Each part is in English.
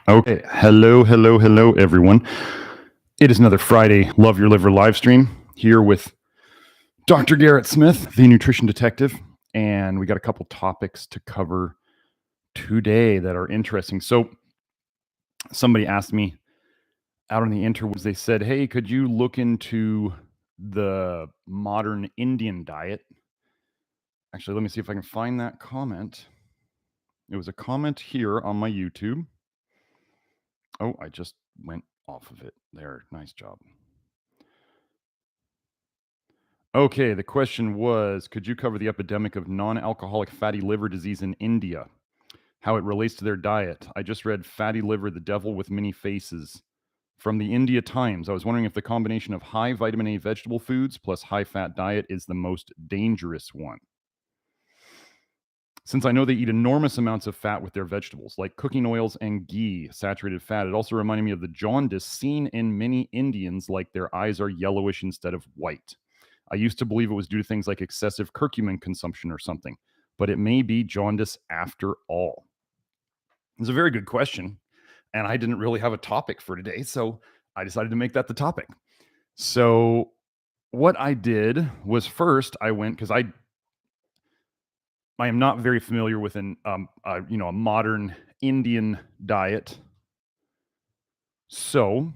Okay, hello, everyone. It is another Friday Love Your Liver live stream here with Dr. Garrett Smith, the nutrition detective, and we got a couple topics to cover today that are interesting. So, somebody asked me out on the interwebs, they said, "Hey, could you look into the modern Indian diet?" Actually, let me see if I can find that comment. It was a comment here on my YouTube. Oh, I just went off of it. There, nice job. Okay, the question was, could you cover the epidemic of non-alcoholic fatty liver disease in India? How it relates to their diet? I just read Fatty Liver, the Devil with Many Faces from the India Times. I was wondering if the combination of high vitamin A vegetable foods plus high fat diet is the most dangerous one. Since I know they eat enormous amounts of fat with their vegetables, like cooking oils and ghee, saturated fat, it also reminded me of the jaundice seen in many Indians, like their eyes are yellowish instead of white. I used to believe it was due to things like excessive curcumin consumption or something, but it may be jaundice after all. It's a very good question, and I didn't really have a topic for today, so I decided to make that the topic. So what I did was first I went because I am not very familiar with a modern Indian diet. So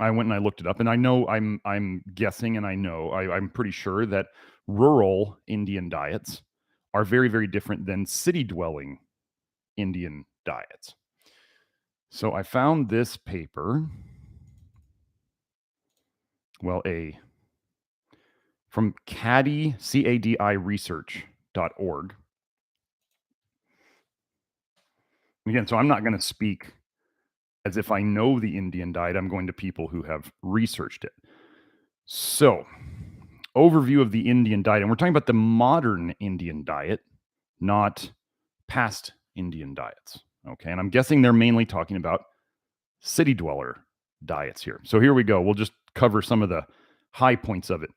I went and I looked it up, and I know I'm guessing, and I'm pretty sure that rural Indian diets are very, very different than city dwelling Indian diets. So I found this paper. Well, from CADI research.org. Again, so I'm not going to speak as if I know the Indian diet. I'm going to people who have researched it. So, overview of the Indian diet. And we're talking about the modern Indian diet, not past Indian diets. Okay. And I'm guessing they're mainly talking about city dweller diets here. So here we go. We'll just cover some of the high points of it.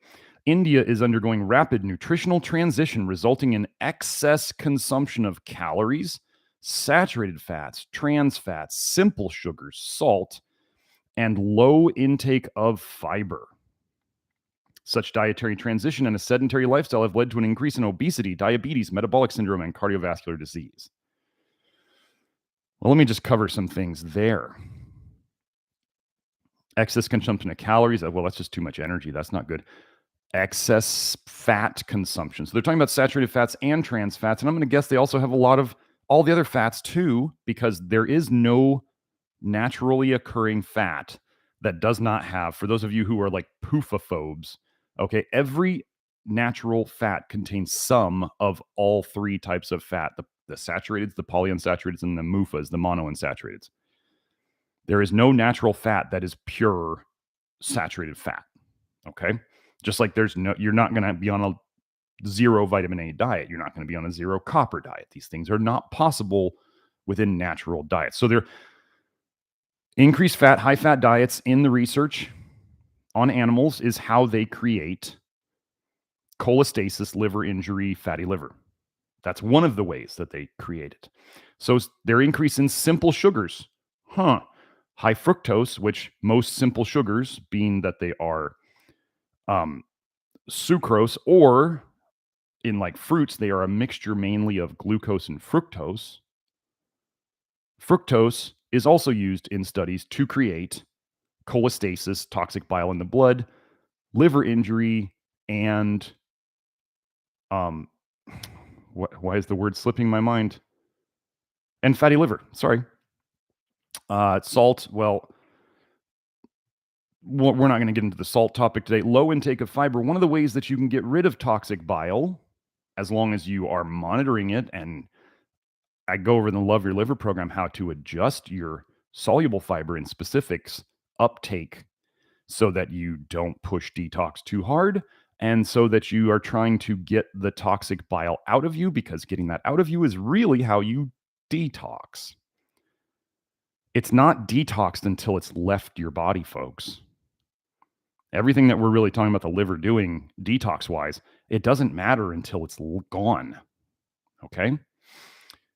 India is undergoing rapid nutritional transition, resulting in excess consumption of calories, saturated fats, trans fats, simple sugars, salt, and low intake of fiber. Such dietary transition and a sedentary lifestyle have led to an increase in obesity, diabetes, metabolic syndrome, and cardiovascular disease. Well, let me just cover some things there. Excess consumption of calories. Well, that's just too much energy. That's not good. Excess fat consumption. So they're talking about saturated fats and trans fats. And I'm going to guess they also have a lot of all the other fats too, because there is no naturally occurring fat that does not have, for those of you who are like poofaphobes, okay, every natural fat contains some of all three types of fat, the saturated, the polyunsaturated, and the MUFAs, the monounsaturated. There is no natural fat that is pure saturated fat, okay? Just like you're not going to be on a zero vitamin A diet. You're not going to be on a zero copper diet. These things are not possible within natural diets. So they're increased fat, high fat diets in the research on animals is how they create cholestasis, liver injury, fatty liver. That's one of the ways that they create it. So they're increasing simple sugars. High fructose, which most simple sugars, being that they are sucrose, or in like fruits, they are a mixture mainly of glucose and fructose. Fructose is also used in studies to create cholestasis, toxic bile in the blood, liver injury, and why is the word slipping my mind? And fatty liver. Sorry. Salt. Well, we're not going to get into the salt topic today. Low intake of fiber. One of the ways that you can get rid of toxic bile, as long as you are monitoring it, and I go over in the Love Your Liver program how to adjust your soluble fiber in specifics uptake so that you don't push detox too hard, and so that you are trying to get the toxic bile out of you, because getting that out of you is really how you detox. It's not detoxed until it's left your body, folks. Everything that we're really talking about the liver doing detox-wise, it doesn't matter until it's gone, okay?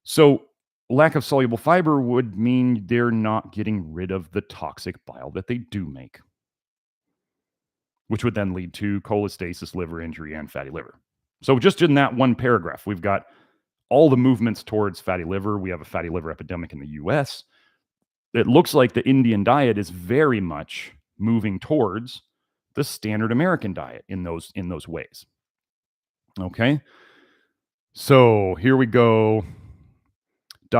So lack of soluble fiber would mean they're not getting rid of the toxic bile that they do make, which would then lead to cholestasis, liver injury, and fatty liver. So just in that one paragraph, we've got all the movements towards fatty liver. We have a fatty liver epidemic in the US. It looks like the Indian diet is very much moving towards the standard American diet in those ways. Okay. So here we go.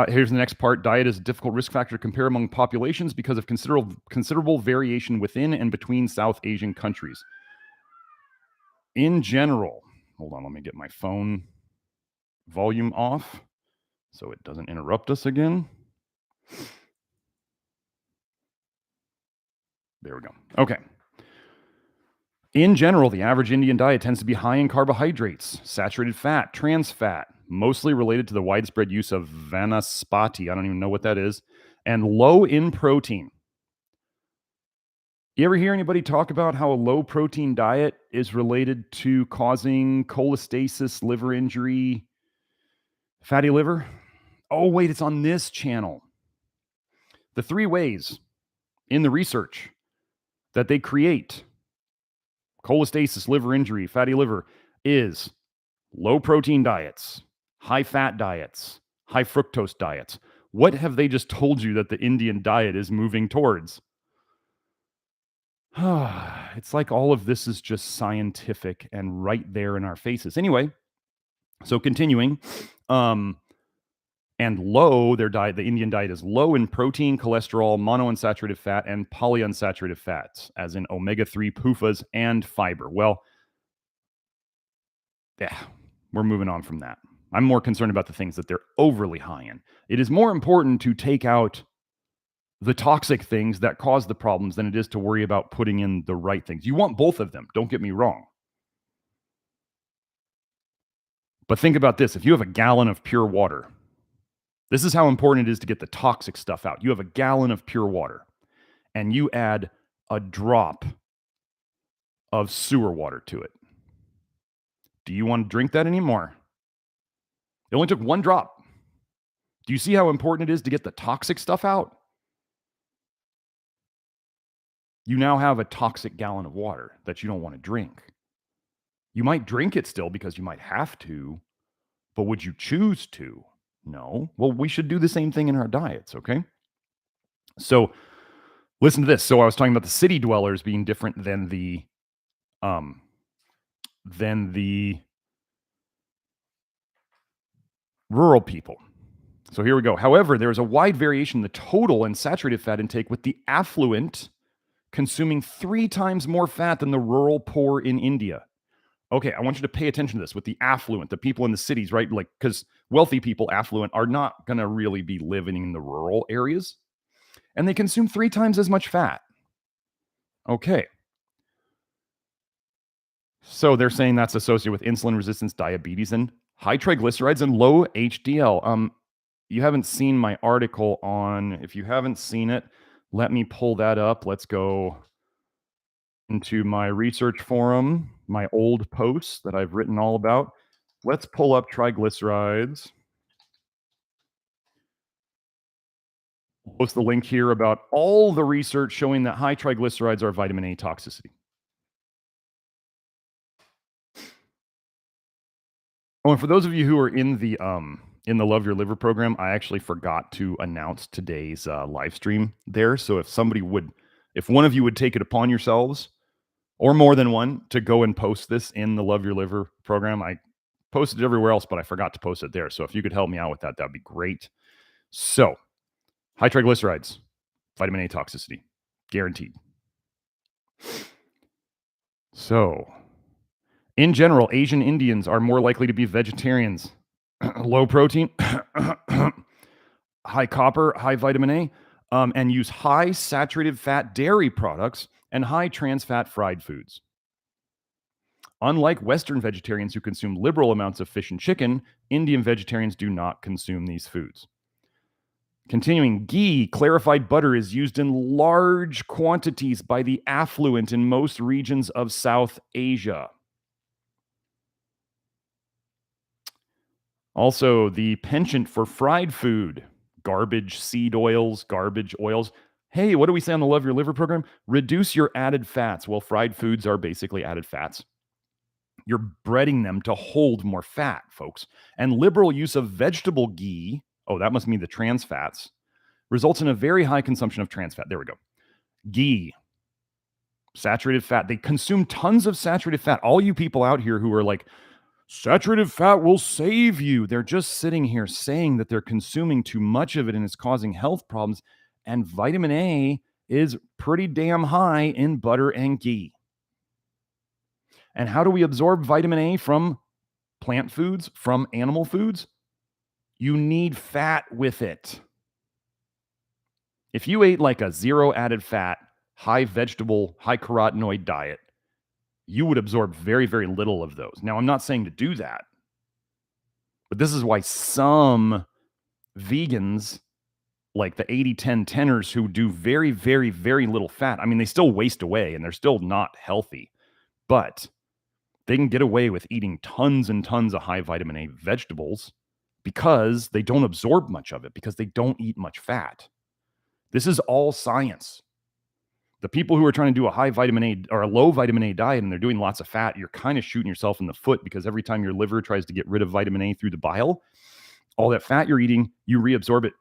Here's the next part. Diet is a difficult risk factor to compare among populations because of considerable variation within and between South Asian countries. In general, hold on, let me get my phone volume off so it doesn't interrupt us again. There we go. Okay. In general, the average Indian diet tends to be high in carbohydrates, saturated fat, trans fat, mostly related to the widespread use of vanaspati, I don't even know what that is, and low in protein. You ever hear anybody talk about how a low protein diet is related to causing cholestasis, liver injury, fatty liver? Oh, wait, it's on this channel. The 3 ways in the research that they create cholestasis, liver injury, fatty liver is low protein diets, high fat diets, high fructose diets. What have they just told you that the Indian diet is moving towards? It's like all of this is just scientific and right there in our faces. Anyway, so continuing, and low, their diet, the Indian diet is low in protein, cholesterol, monounsaturated fat, and polyunsaturated fats, as in omega-3 PUFAs and fiber. Well, yeah, we're moving on from that. I'm more concerned about the things that they're overly high in. It is more important to take out the toxic things that cause the problems than it is to worry about putting in the right things. You want both of them, don't get me wrong. But think about this. If you have a gallon of pure water, this is how important it is to get the toxic stuff out. You have a gallon of pure water, and you add a drop of sewer water to it. Do you want to drink that anymore? It only took 1 drop. Do you see how important it is to get the toxic stuff out? You now have a toxic gallon of water that you don't want to drink. You might drink it still because you might have to, but would you choose to? No. Well, we should do the same thing in our diets, okay? So listen to this. So I was talking about the city dwellers being different than the rural people. So here we go. However, there is a wide variation in the total and saturated fat intake, with the affluent consuming 3 times more fat than the rural poor in India. Okay, I want you to pay attention to this with the affluent, the people in the cities, right? Like, because wealthy people, affluent, are not going to really be living in the rural areas. And they consume 3 times as much fat. Okay. So they're saying that's associated with insulin resistance, diabetes, and high triglycerides and low HDL. You haven't seen my article on, if you haven't seen it, let me pull that up. Let's go into my research forum, my old posts that I've written all about. Let's pull up triglycerides. I'll post the link here about all the research showing that high triglycerides are vitamin A toxicity. Oh, and for those of you who are in the Love Your Liver program, I actually forgot to announce today's live stream there. So if one of you would take it upon yourselves, or more than one, to go and post this in the Love Your Liver program. I posted it everywhere else, but I forgot to post it there. So if you could help me out with that, that'd be great. So, high triglycerides, vitamin A toxicity, guaranteed. So, in general, Asian Indians are more likely to be vegetarians. Low protein, high copper, high vitamin A, and use high saturated fat dairy products and high trans fat fried foods. Unlike Western vegetarians who consume liberal amounts of fish and chicken, Indian vegetarians do not consume these foods. Continuing, ghee, clarified butter, is used in large quantities by the affluent in most regions of South Asia. Also, the penchant for fried food garbage seed oils, garbage oils. Hey, what do we say on the Love Your Liver program? Reduce your added fats. Well, fried foods are basically added fats. You're breading them to hold more fat, folks. And liberal use of vegetable ghee, oh, that must mean the trans fats, results in a very high consumption of trans fat. There we go. Ghee, saturated fat. They consume tons of saturated fat. All you people out here who are like, saturated fat will save you. They're just sitting here saying that they're consuming too much of it and it's causing health problems. And vitamin A is pretty damn high in butter and ghee. And how do we absorb vitamin A from plant foods, from animal foods? You need fat with it. If you ate like a zero added fat, high vegetable, high carotenoid diet, you would absorb very, very little of those. Now, I'm not saying to do that, but this is why some vegans, like the 80-10-10ers who do very, very, very little fat, I mean, they still waste away and they're still not healthy, but they can get away with eating tons and tons of high vitamin A vegetables because they don't absorb much of it, because they don't eat much fat. This is all science. The people who are trying to do a high vitamin A or a low vitamin A diet and they're doing lots of fat, you're kind of shooting yourself in the foot, because every time your liver tries to get rid of vitamin A through the bile, all that fat you're eating, you reabsorb it.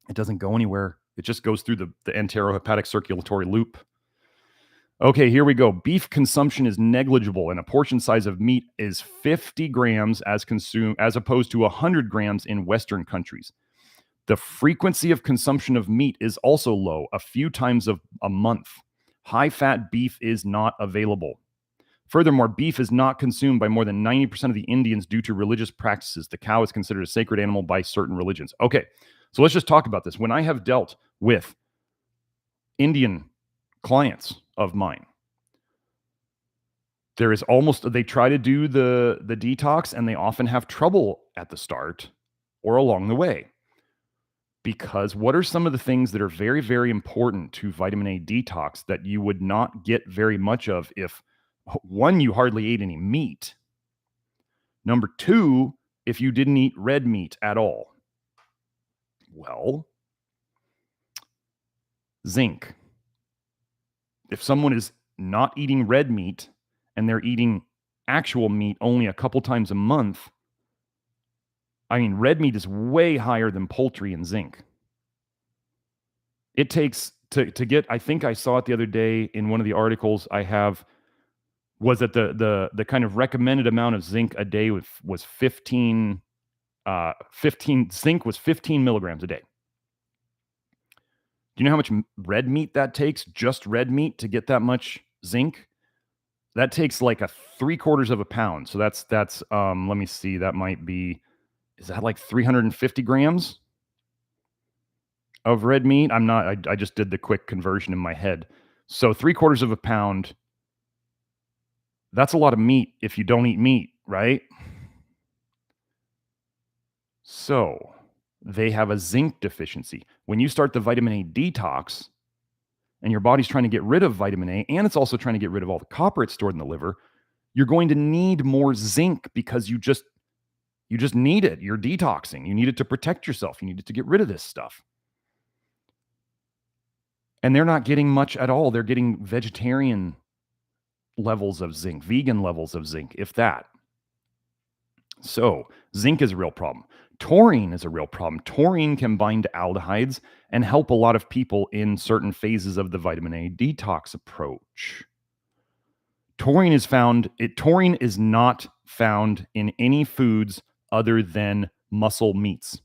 It doesn't go anywhere. It just goes through the enterohepatic circulatory loop. Okay, here we go. Beef consumption is negligible, and a portion size of meat is 50 grams as opposed to 100 grams in Western countries. The frequency of consumption of meat is also low, a few times a month. High-fat beef is not available. Furthermore, beef is not consumed by more than 90% of the Indians due to religious practices. The cow is considered a sacred animal by certain religions. Okay, so let's just talk about this. When I have dealt with Indian clients of mine, they try to do the detox, and they often have trouble at the start or along the way. Because what are some of the things that are very, very important to vitamin A detox that you would not get very much of if, one, you hardly ate any meat. Number two, if you didn't eat red meat at all. Well, zinc. If someone is not eating red meat and they're eating actual meat only a couple times a month, I mean, red meat is way higher than poultry in zinc. It takes to get, I think I saw it the other day in one of the articles I have, was that the kind of recommended amount of zinc a day was 15 zinc was 15 milligrams a day. Do you know how much red meat that takes? Just red meat to get that much zinc? That takes like a 3/4 of a pound. So that's let me see, that might be, is that like 350 grams of red meat? I just did the quick conversion in my head. So 3/4 of a pound, that's a lot of meat if you don't eat meat, right? So they have a zinc deficiency. When you start the vitamin A detox and your body's trying to get rid of vitamin A, and it's also trying to get rid of all the copper it's stored in the liver, you're going to need more zinc because you just need it. You're detoxing. You need it to protect yourself. You need it to get rid of this stuff. And they're not getting much at all. They're getting vegetarian levels of zinc, vegan levels of zinc, if that. So zinc is a real problem. Taurine is a real problem. Taurine can bind to aldehydes and help a lot of people in certain phases of the vitamin A detox approach. Taurine is not found in any foods other than muscle meats.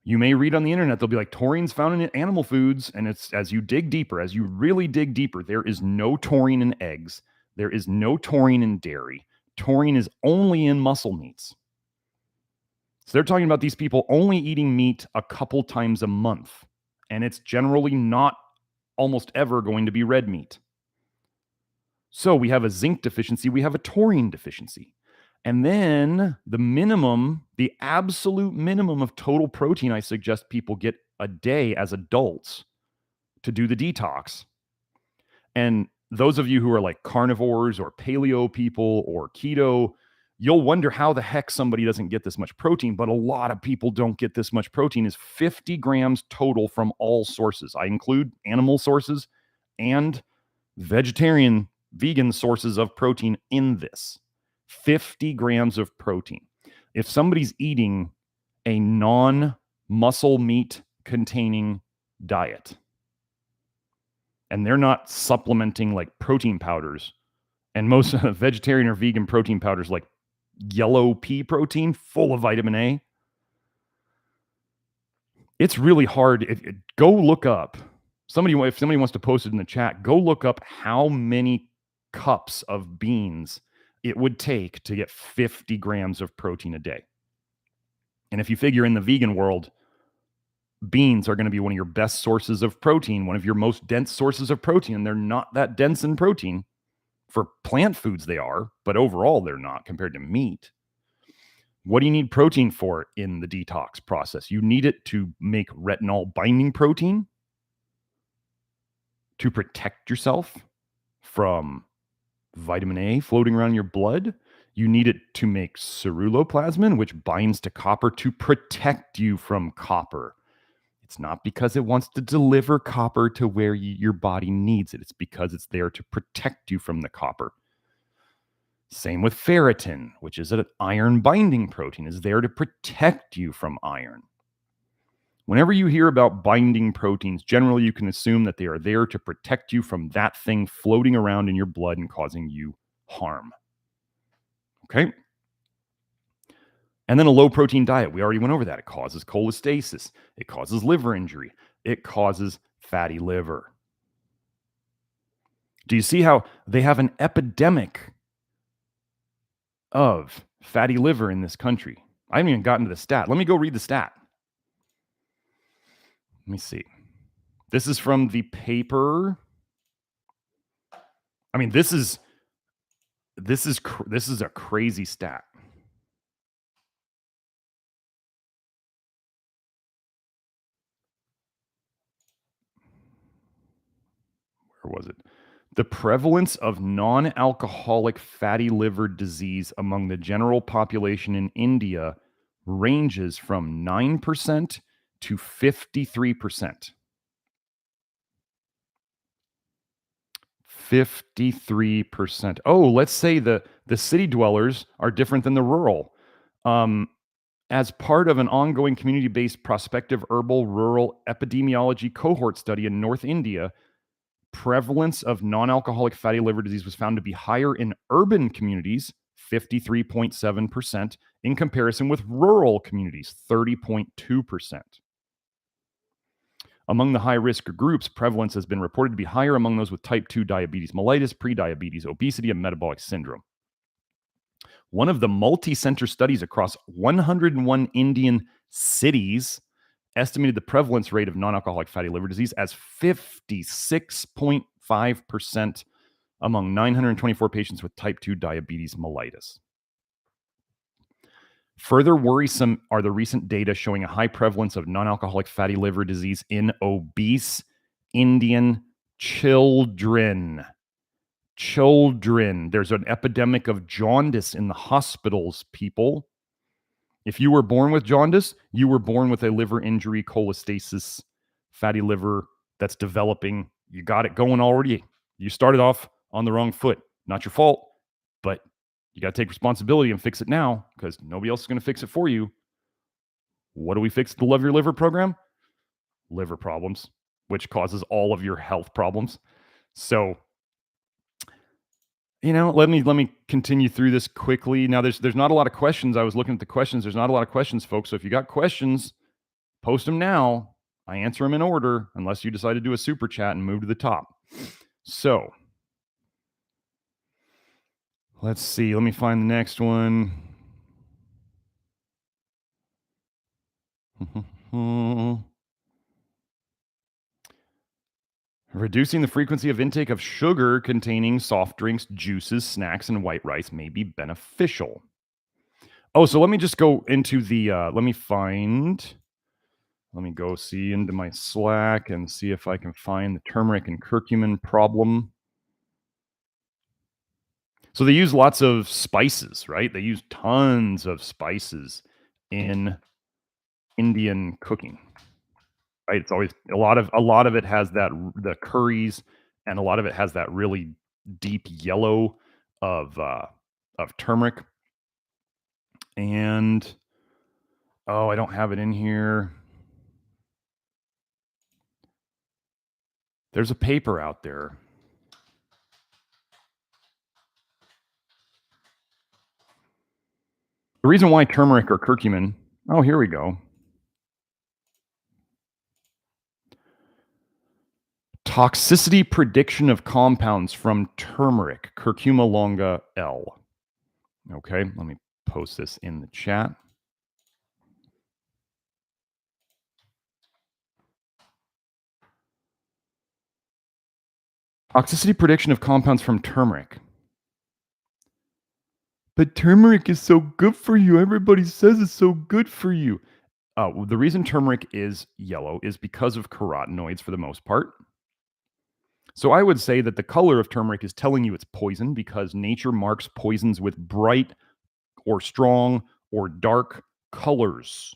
You may read on the internet, they'll be like, taurine's found in animal foods. And it's, as you dig deeper, as you really dig deeper, there is no taurine in eggs. There is no taurine in dairy. Taurine is only in muscle meats. So they're talking about these people only eating meat a couple times a month. And it's generally not almost ever going to be red meat. So we have a zinc deficiency. We have a taurine deficiency. And then the absolute minimum of total protein I suggest people get a day as adults to do the detox. And those of you who are like carnivores or paleo people or keto, you'll wonder how the heck somebody doesn't get this much protein, but a lot of people don't get this much protein. Is 50 grams total from all sources. I include animal sources and vegetarian, vegan sources of protein in this. 50 grams of protein. If somebody's eating a non-muscle meat containing diet and they're not supplementing like protein powders, and most vegetarian or vegan protein powders like yellow pea protein full of vitamin A, it's really hard. Go look up. If somebody wants to post it in the chat, go look up how many cups of beans it would take to get 50 grams of protein a day. And if you figure in the vegan world, beans are going to be one of your best sources of protein, one of your most dense sources of protein. And they're not that dense in protein. For plant foods, they are, but overall, they're not compared to meat. What do you need protein for in the detox process? You need it to make retinol binding protein to protect yourself from vitamin A floating around your blood. You need it to make ceruloplasmin, which binds to copper to protect you from copper. It's not because it wants to deliver copper to where your body needs it. It's because it's there to protect you from the copper. Same with ferritin, which is an iron binding protein, is there to protect you from iron. Whenever you hear about binding proteins, generally you can assume that they are there to protect you from that thing floating around in your blood and causing you harm. Okay? And then a low protein diet. We already went over that. It causes cholestasis. It causes liver injury. It causes fatty liver. Do you see how they have an epidemic of fatty liver in this country? I haven't even gotten to the stat. Let me go read the stat. Let me see. This is from the paper. I mean, this is a crazy stat. Where was it? The prevalence of non-alcoholic fatty liver disease among the general population in India ranges from 9% to 53%. 53%. Oh, let's say the city dwellers are different than the rural. As part of an ongoing community-based prospective herbal rural epidemiology cohort study in North India, prevalence of non-alcoholic fatty liver disease was found to be higher in urban communities, 53.7%, in comparison with rural communities, 30.2%. Among the high-risk groups, prevalence has been reported to be higher among those with type 2 diabetes mellitus, prediabetes, obesity, and metabolic syndrome. One of the multi-center studies across 101 Indian cities estimated the prevalence rate of non-alcoholic fatty liver disease as 56.5% among 924 patients with type 2 diabetes mellitus. Further worrisome are the recent data showing a high prevalence of non-alcoholic fatty liver disease in obese Indian children. There's an epidemic of jaundice in the hospitals, people. If you were born with jaundice, you were born with a liver injury, cholestasis, fatty liver that's developing. You got it going already. You started off on the wrong foot. Not your fault, but you got to take responsibility and fix it now because nobody else is going to fix it for you. What do we fix the Love Your Liver program? Liver problems, which causes all of your health problems. So, let me continue through this quickly. Now, there's not a lot of questions. I was looking at the questions. There's not a lot of questions, folks. So if you got questions, post them now. I answer them in order, unless you decide to do a super chat and move to the top. So let's see. Let me find the next one. Reducing the frequency of intake of sugar-containing soft drinks, juices, snacks, and white rice may be beneficial. Oh, so let me just go into the, let me go see into my Slack and see if I can find the turmeric and curcumin problem. So they use lots of spices, right? They use tons of spices in Indian cooking, right? It's always a lot of it has the curries, and a lot of it has that really deep yellow of turmeric. And oh, I don't have it in here. There's a paper out there. The reason why turmeric or curcumin, oh, here we go. Toxicity prediction of compounds from turmeric, curcuma longa L. Okay, let me post this in the chat. Toxicity prediction of compounds from turmeric. But turmeric is so good for you. Everybody says it's so good for you. The reason turmeric is yellow is because of carotenoids for the most part. So I would say that the color of turmeric is telling you it's poison because nature marks poisons with bright or strong or dark colors.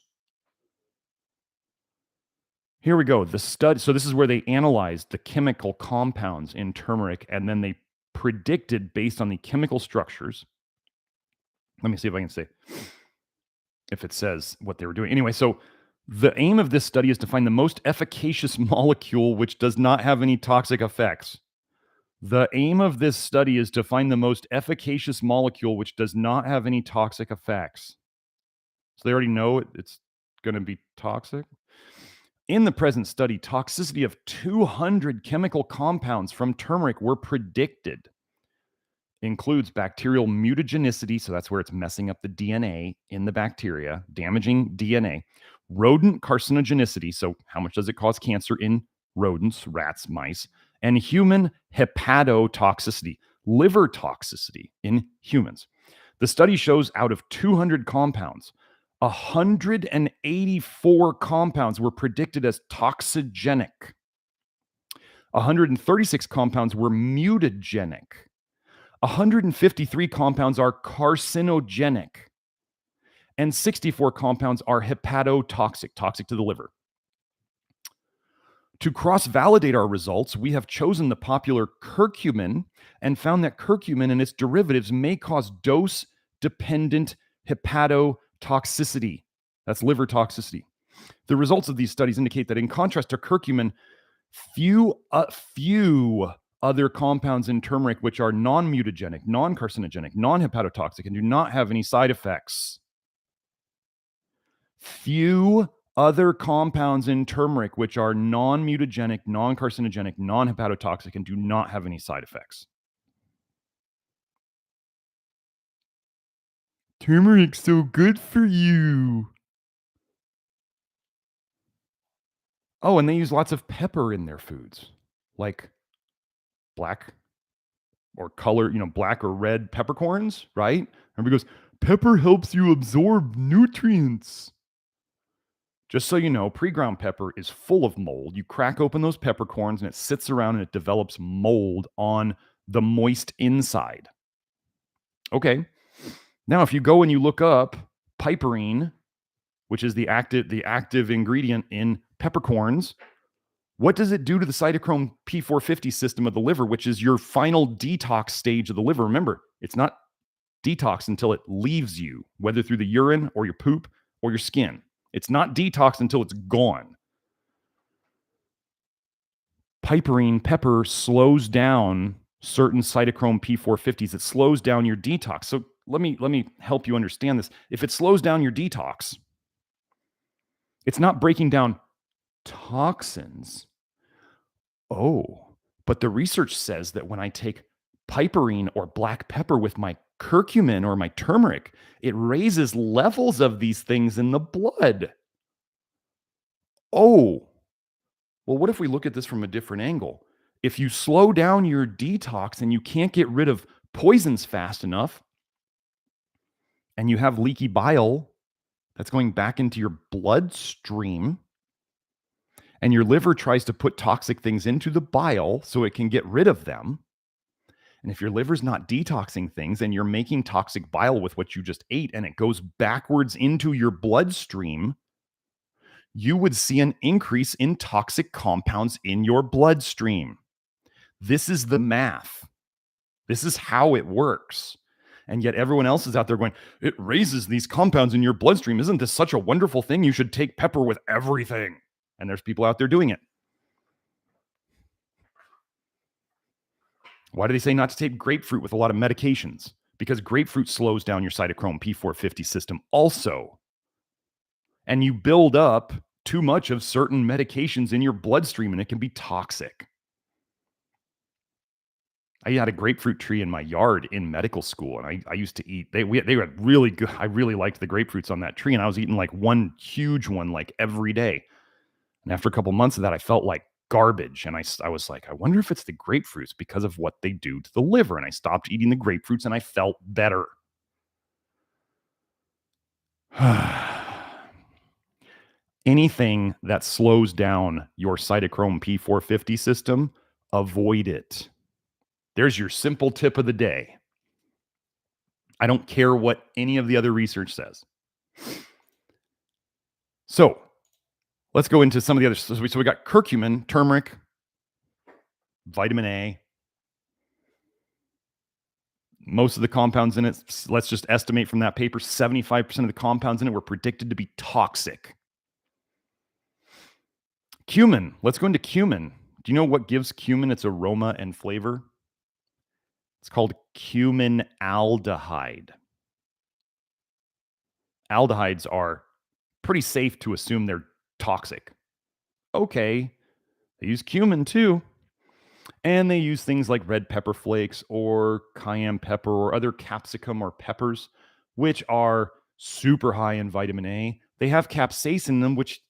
Here we go. The study. So this is where they analyzed the chemical compounds in turmeric, and then they predicted based on the chemical structures. Let me see if I can say if it says what they were doing. Anyway, so the aim of this study is to find the most efficacious molecule which does not have any toxic effects. The aim of this study is to find the most efficacious molecule which does not have any toxic effects. So they already know it's going to be toxic. In the present study, toxicity of 200 chemical compounds from turmeric were predicted. Includes bacterial mutagenicity, so that's where it's messing up the DNA in the bacteria, damaging DNA. Rodent carcinogenicity, so how much does it cause cancer in rodents, rats, mice? And human hepatotoxicity, liver toxicity in humans. The study shows out of 200 compounds, 184 compounds were predicted as toxigenic. 136 compounds were mutagenic. 153 compounds are carcinogenic. And 64 compounds are hepatotoxic, toxic to the liver. To cross-validate our results, we have chosen the popular curcumin and found that curcumin and its derivatives may cause dose-dependent hepatotoxicity. That's liver toxicity. The results of these studies indicate that in contrast to curcumin, few other compounds in turmeric which are non-mutagenic, non-carcinogenic, non-hepatotoxic, and do not have any side effects. Few other compounds in turmeric which are non-mutagenic, non-carcinogenic, non-hepatotoxic, and do not have any side effects. Turmeric's so good for you. Oh, and they use lots of pepper in their foods, like black or color, black or red peppercorns, right? Everybody goes, pepper helps you absorb nutrients. Just so you know, pre-ground pepper is full of mold. You crack open those peppercorns and it sits around and it develops mold on the moist inside. Okay. Now, if you go and you look up piperine, which is the active ingredient in peppercorns, what does it do to the cytochrome P450 system of the liver, which is your final detox stage of the liver? Remember, it's not detox until it leaves you, whether through the urine or your poop or your skin. It's not detox until it's gone. Piperine pepper slows down certain cytochrome P450s. It slows down your detox. So let me help you understand this. If it slows down your detox, it's not breaking down toxins. Oh, but the research says that when I take piperine or black pepper with my curcumin or my turmeric, it raises levels of these things in the blood. Oh, well, what if we look at this from a different angle? If you slow down your detox and you can't get rid of poisons fast enough, and you have leaky bile that's going back into your bloodstream, and your liver tries to put toxic things into the bile so it can get rid of them, And if your liver's not detoxing things and you're making toxic bile with what you just ate and it goes backwards into your bloodstream, you would see an increase in toxic compounds in your bloodstream. This is the math. This is how it works. And yet everyone else is out there going, it raises these compounds in your bloodstream. Isn't this such a wonderful thing? You should take pepper with everything. And there's people out there doing it. Why do they say not to take grapefruit with a lot of medications? Because grapefruit slows down your cytochrome P450 system also. And you build up too much of certain medications in your bloodstream and it can be toxic. I had a grapefruit tree in my yard in medical school, and I used to eat. They were really good. I really liked the grapefruits on that tree, and I was eating like one huge one like every day. And after a couple months of that, I felt like garbage, and I was like, I wonder if it's the grapefruits because of what they do to the liver. And I stopped eating the grapefruits, and I felt better. Anything that slows down your cytochrome P450 system, avoid it. There's your simple tip of the day. I don't care what any of the other research says. So let's go into some of the others. So we got curcumin, turmeric, vitamin A. Most of the compounds in it, let's just estimate from that paper, 75% of the compounds in it were predicted to be toxic. Cumin, let's go into cumin. Do you know what gives cumin its aroma and flavor? It's called cumin aldehyde. Aldehydes are pretty safe to assume they're toxic. Okay, they use cumin too. And they use things like red pepper flakes or cayenne pepper or other capsicum or peppers, which are super high in vitamin A. They have capsaicin in them, which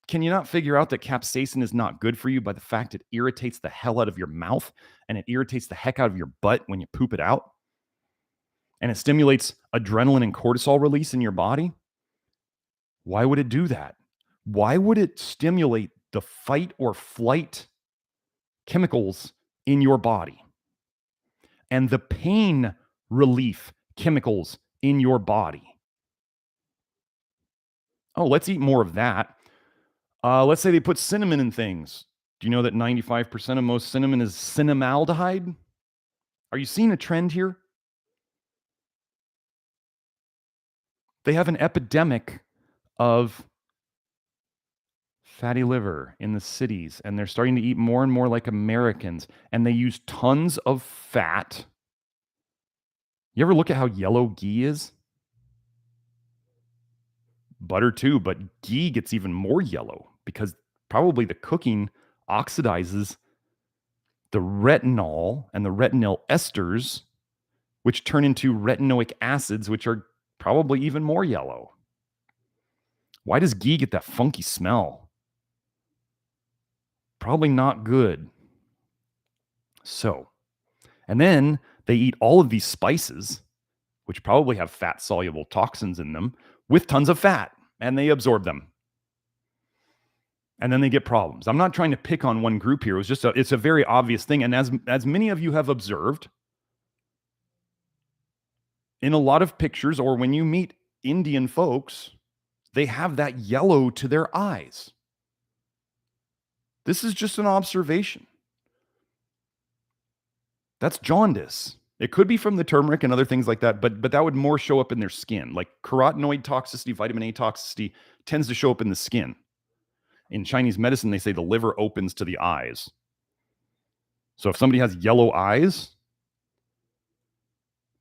can you not figure out that capsaicin is not good for you by the fact it irritates the hell out of your mouth and it irritates the heck out of your butt when you poop it out? And it stimulates adrenaline and cortisol release in your body? Why would it do that? Why would it stimulate the fight or flight chemicals in your body and the pain relief chemicals in your body? Oh, let's eat more of that. Let's say they put cinnamon in things. Do you know that 95% of most cinnamon is cinnamaldehyde? Are you seeing a trend here? They have an epidemic of fatty liver in the cities, and they're starting to eat more and more like Americans, and they use tons of fat. You ever look at how yellow ghee is? Butter too, but ghee gets even more yellow because probably the cooking oxidizes the retinol and the retinol esters, which turn into retinoic acids, which are probably even more yellow. Why does ghee get that funky smell? Probably not good. So, and then they eat all of these spices, which probably have fat-soluble toxins in them, with tons of fat, and they absorb them. And then they get problems. I'm not trying to pick on one group here. It's a very obvious thing. And as many of you have observed, in a lot of pictures or when you meet Indian folks, they have that yellow to their eyes. This is just an observation. That's jaundice. It could be from the turmeric and other things like that, but that would more show up in their skin. Like carotenoid toxicity, vitamin A toxicity tends to show up in the skin. In Chinese medicine, they say the liver opens to the eyes. So if somebody has yellow eyes,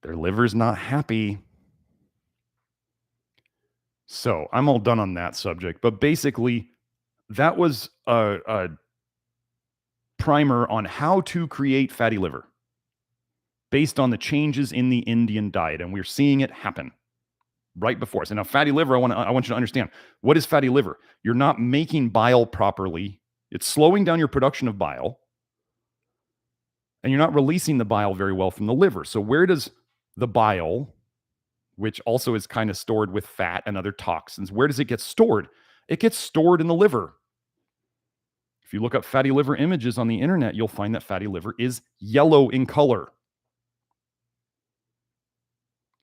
their liver's not happy. So I'm all done on that subject. But basically, that was a primer on how to create fatty liver based on the changes in the Indian diet. And we're seeing it happen right before us. And now fatty liver, I want you to understand, what is fatty liver? You're not making bile properly. It's slowing down your production of bile. And you're not releasing the bile very well from the liver. So where does the bile, which also is kind of stored with fat and other toxins, where does it get stored? It gets stored in the liver. If you look up fatty liver images on the internet, you'll find that fatty liver is yellow in color.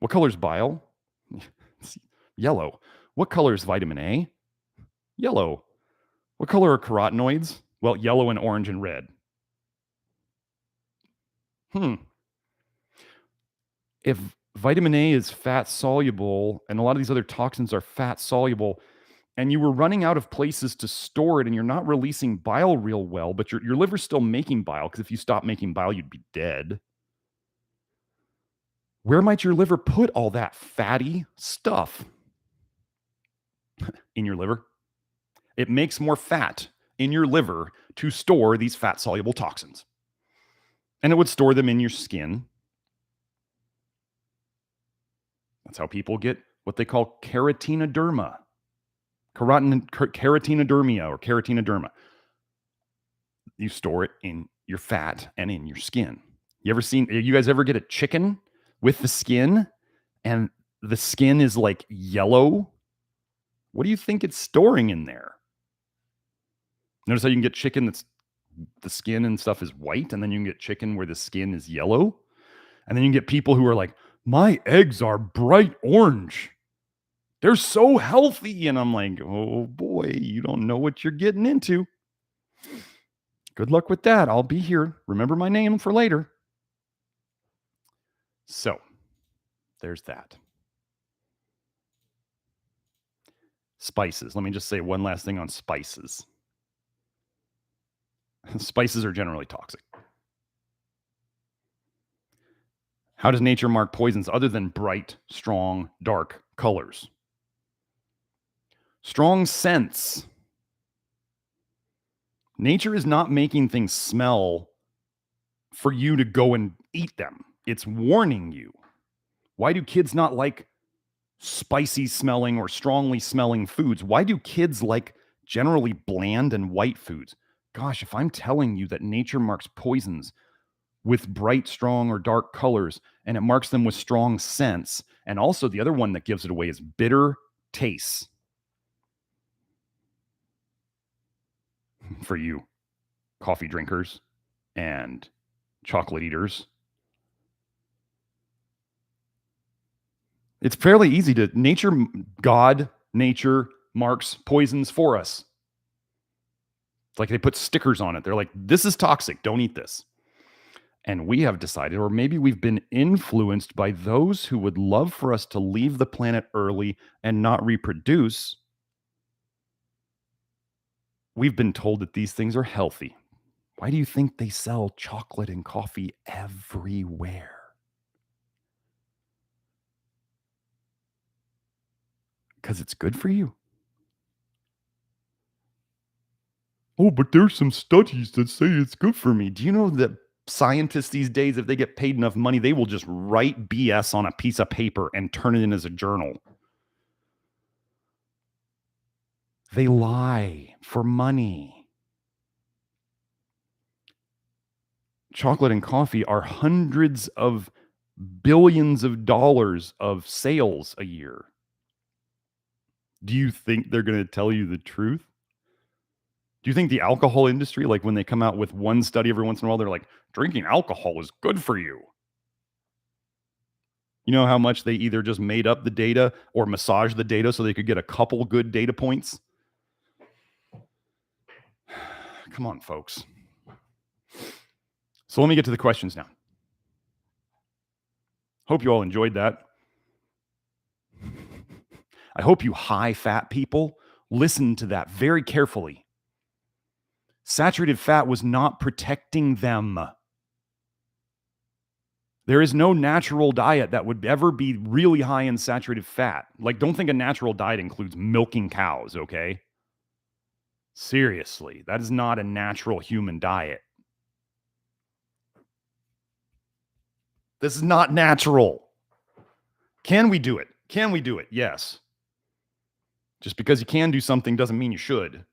What color is bile? It's yellow. What color is vitamin A? Yellow. What color are carotenoids? Well, yellow and orange and red. If vitamin A is fat soluble and a lot of these other toxins are fat soluble, and you were running out of places to store it and you're not releasing bile real well, but your liver's still making bile, because if you stop making bile, you'd be dead. Where might your liver put all that fatty stuff? In your liver. It makes more fat in your liver to store these fat soluble toxins. And it would store them in your skin. That's how people get what they call carotenoderma. Carotenodermia or keratinoderma. You store it in your fat and in your skin. You guys ever get a chicken with the skin and the skin is like yellow? What do you think it's storing in there? Notice how you can get chicken that's the skin and stuff is white, and then you can get chicken where the skin is yellow. And then you can get people who are like, my eggs are bright orange. They're so healthy. And I'm like, oh boy, you don't know what you're getting into. Good luck with that. I'll be here. Remember my name for later. So there's that. Spices. Let me just say one last thing on spices. Spices are generally toxic. How does nature mark poisons other than bright, strong, dark colors? Strong scents. Nature is not making things smell for you to go and eat them. It's warning you. Why do kids not like spicy smelling or strongly smelling foods? Why do kids like generally bland and white foods? Gosh, if I'm telling you that nature marks poisons with bright, strong, or dark colors, and it marks them with strong scents, and also the other one that gives it away is bitter tastes. For you coffee drinkers and chocolate eaters, it's fairly easy to nature marks poisons for us. It's like they put stickers on it. They're like, this is toxic, don't eat this. And we have decided, or maybe we've been influenced by those who would love for us to leave the planet early and not reproduce. We've been told that these things are healthy. Why do you think they sell chocolate and coffee everywhere? Because it's good for you. Oh, but there's some studies that say it's good for me. Do you know that scientists these days, if they get paid enough money, they will just write BS on a piece of paper and turn it in as a journal? They lie for money. Chocolate and coffee are hundreds of billions of dollars of sales a year. Do you think they're going to tell you the truth? Do you think the alcohol industry, like when they come out with one study every once in a while, they're like, drinking alcohol is good for you? You know how much they either just made up the data or massaged the data so they could get a couple good data points? Come on, folks. So let me get to the questions now. Hope you all enjoyed that. I hope you high-fat people listen to that very carefully. Saturated fat was not protecting them. There is no natural diet that would ever be really high in saturated fat. Like, don't think a natural diet includes milking cows, okay? Seriously, that is not a natural human diet. This is not natural. Can we do it? Can we do it? Yes. Just because you can do something doesn't mean you should.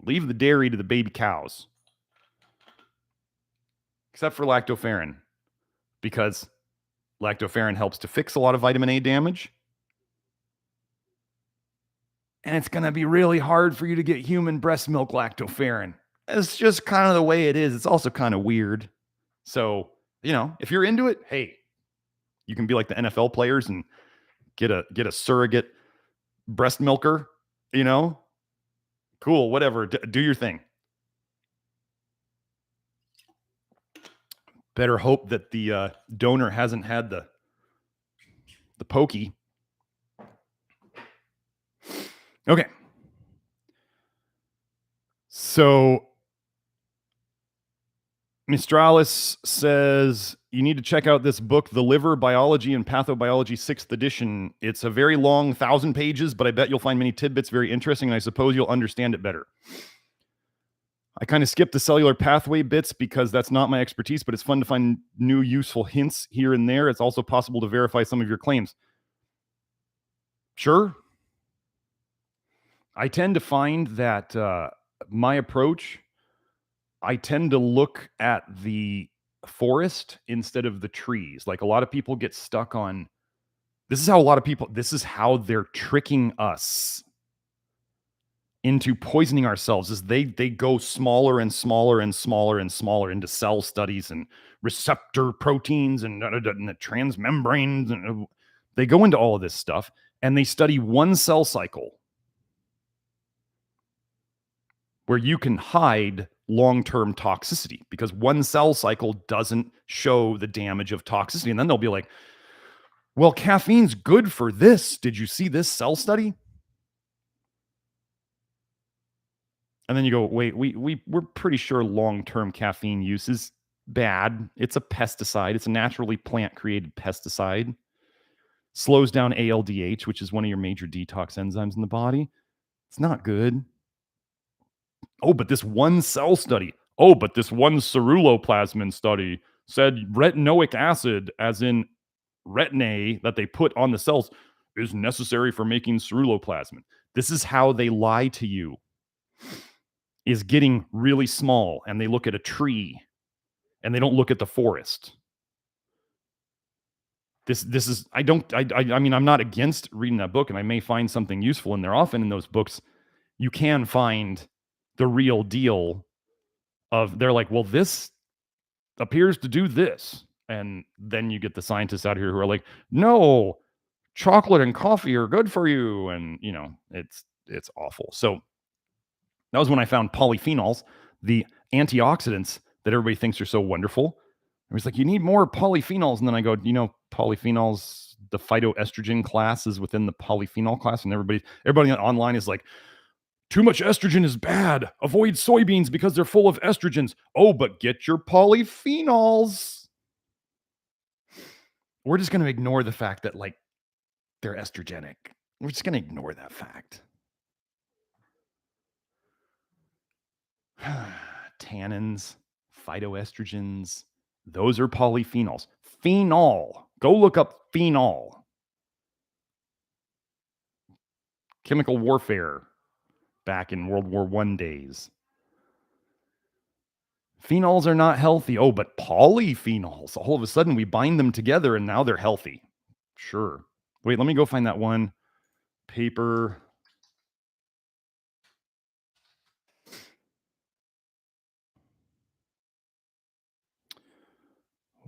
Leave the dairy to the baby cows. Except for lactoferrin, because lactoferrin helps to fix a lot of vitamin A damage. And it's going to be really hard for you to get human breast milk lactoferrin. It's just kind of the way it is. It's also kind of weird. So if you're into it, hey, you can be like the NFL players and get a surrogate breast milker, cool, whatever. Do your thing. Better hope that the donor hasn't had the pokey. Okay. So Mistralis says you need to check out this book, The Liver, Biology and Pathobiology, 6th edition. It's a very long 1,000 pages, but I bet you'll find many tidbits very interesting, and I suppose you'll understand it better. I kind of skipped the cellular pathway bits because that's not my expertise, but it's fun to find new useful hints here and there. It's also possible to verify some of your claims. Sure. I tend to find that my approach, I tend to look at the forest instead of the trees. Like a lot of people get stuck on, this is how they're tricking us into poisoning ourselves, is they go smaller and smaller and smaller and smaller into cell studies and receptor proteins and the transmembranes. And they go into all of this stuff and they study one cell cycle where you can hide long-term toxicity because one cell cycle doesn't show the damage of toxicity. And then they'll be like, well, caffeine's good for this. Did you see this cell study? And then you go, wait, we're pretty sure long-term caffeine use is bad. It's a pesticide. It's a naturally plant-created pesticide. Slows down ALDH, which is one of your major detox enzymes in the body. It's not good. Oh, but this one cell study. Oh, but this one ceruloplasmin study said retinoic acid, as in retin-A that they put on the cells, is necessary for making ceruloplasmin. This is how they lie to you. Is getting really small, and they look at a tree, and they don't look at the forest. This is I mean, I'm not against reading that book, and I may find something useful in there. Often in those books, you can find the real deal of, they're like, well, this appears to do this. And then you get the scientists out here who are like, no, chocolate and coffee are good for you. And, it's awful. So that was when I found polyphenols, the antioxidants that everybody thinks are so wonderful. I was like, you need more polyphenols. And then I go, polyphenols, the phytoestrogen class is within the polyphenol class. And everybody online is like, too much estrogen is bad. Avoid soybeans because they're full of estrogens. Oh, but get your polyphenols. We're just going to ignore the fact that, they're estrogenic. We're just going to ignore that fact. Tannins, phytoestrogens, those are polyphenols. Phenol. Go look up phenol. Chemical warfare back in World War I days. Phenols are not healthy. Oh, but polyphenols. All of a sudden we bind them together and now they're healthy. Sure. Wait, let me go find that one paper.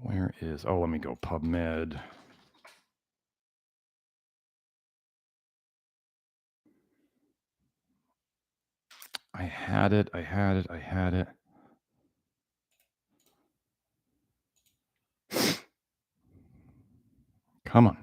Where is, let me go PubMed. I had it. Come on.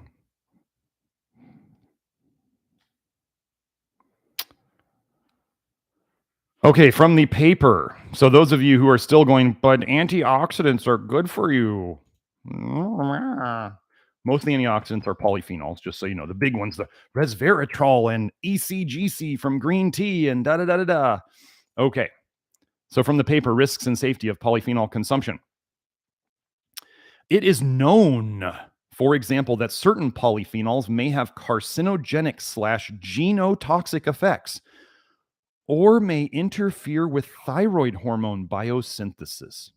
Okay, from the paper. So those of you who are still going, but antioxidants are good for you. Most of the antioxidants are polyphenols, just so you know. The big ones, the resveratrol and ECGC from green tea and da-da-da-da-da. Okay, so from the paper, risks and safety of polyphenol consumption. It is known, for example, that certain polyphenols may have carcinogenic/genotoxic effects or may interfere with thyroid hormone biosynthesis.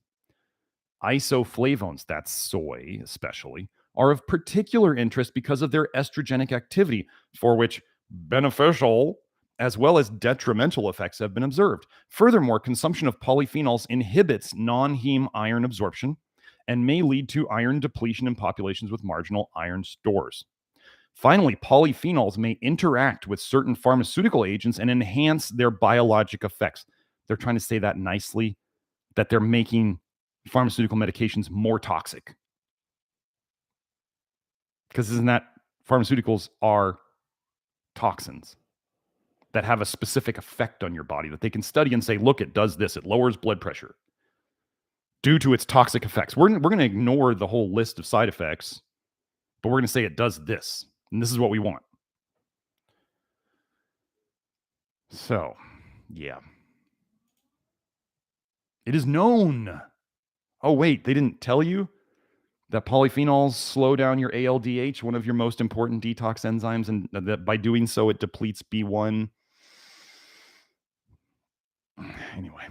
Isoflavones, that's soy especially, are of particular interest because of their estrogenic activity, for which beneficial as well as detrimental effects have been observed. Furthermore, consumption of polyphenols inhibits non-heme iron absorption and may lead to iron depletion in populations with marginal iron stores. Finally, polyphenols may interact with certain pharmaceutical agents and enhance their biologic effects. They're trying to say that nicely, that they're making pharmaceutical medications more toxic. Because isn't that pharmaceuticals are toxins that have a specific effect on your body that they can study and say, look, it does this. It lowers blood pressure due to its toxic effects. We're going to ignore the whole list of side effects, but we're going to say it does this. And this is what we want. So, yeah. It is known. Oh, wait, they didn't tell you that polyphenols slow down your ALDH, one of your most important detox enzymes, and that by doing so, it depletes B1. Anyway.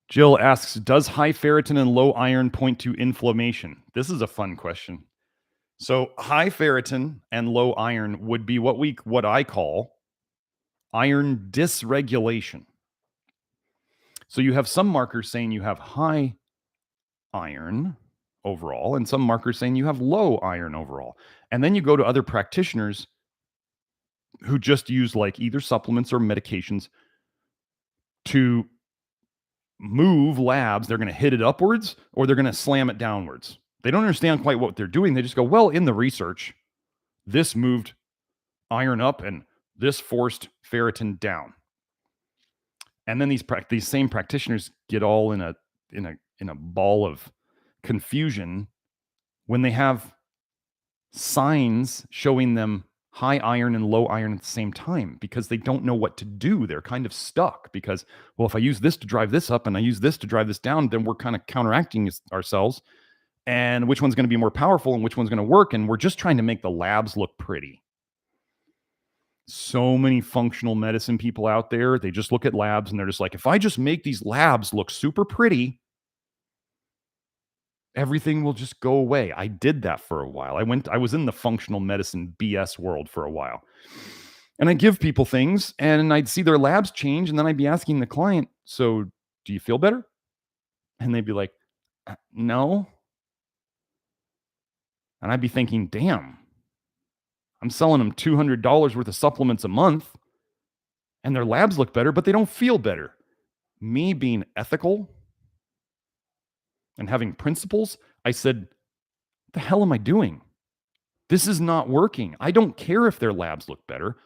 Jill asks, does high ferritin and low iron point to inflammation? This is a fun question. So high ferritin and low iron would be what I call iron dysregulation. So you have some markers saying you have high iron overall, and some markers saying you have low iron overall. And then you go to other practitioners who just use like either supplements or medications to move labs. They're going to hit it upwards or they're going to slam it downwards. They don't understand quite what they're doing. They just go, well, in the research, this moved iron up and this forced ferritin down. And then these same practitioners get all in a ball of confusion when they have signs showing them high iron and low iron at the same time because they don't know what to do. They're kind of stuck because, well, if I use this to drive this up and I use this to drive this down, then we're kind of counteracting ourselves. And which one's going to be more powerful and which one's going to work? And we're just trying to make the labs look pretty. So many functional medicine people out there, they just look at labs and they're just like, if I just make these labs look super pretty, everything will just go away. I did that for a while. I was in the functional medicine BS world for a while. And I'd give people things and I'd see their labs change. And then I'd be asking the client, so do you feel better? And they'd be like, no. And I'd be thinking, damn, I'm selling them $200 worth of supplements a month and their labs look better, but they don't feel better. Me being ethical and having principles, I said, what the hell am I doing? This is not working. I don't care if their labs look better.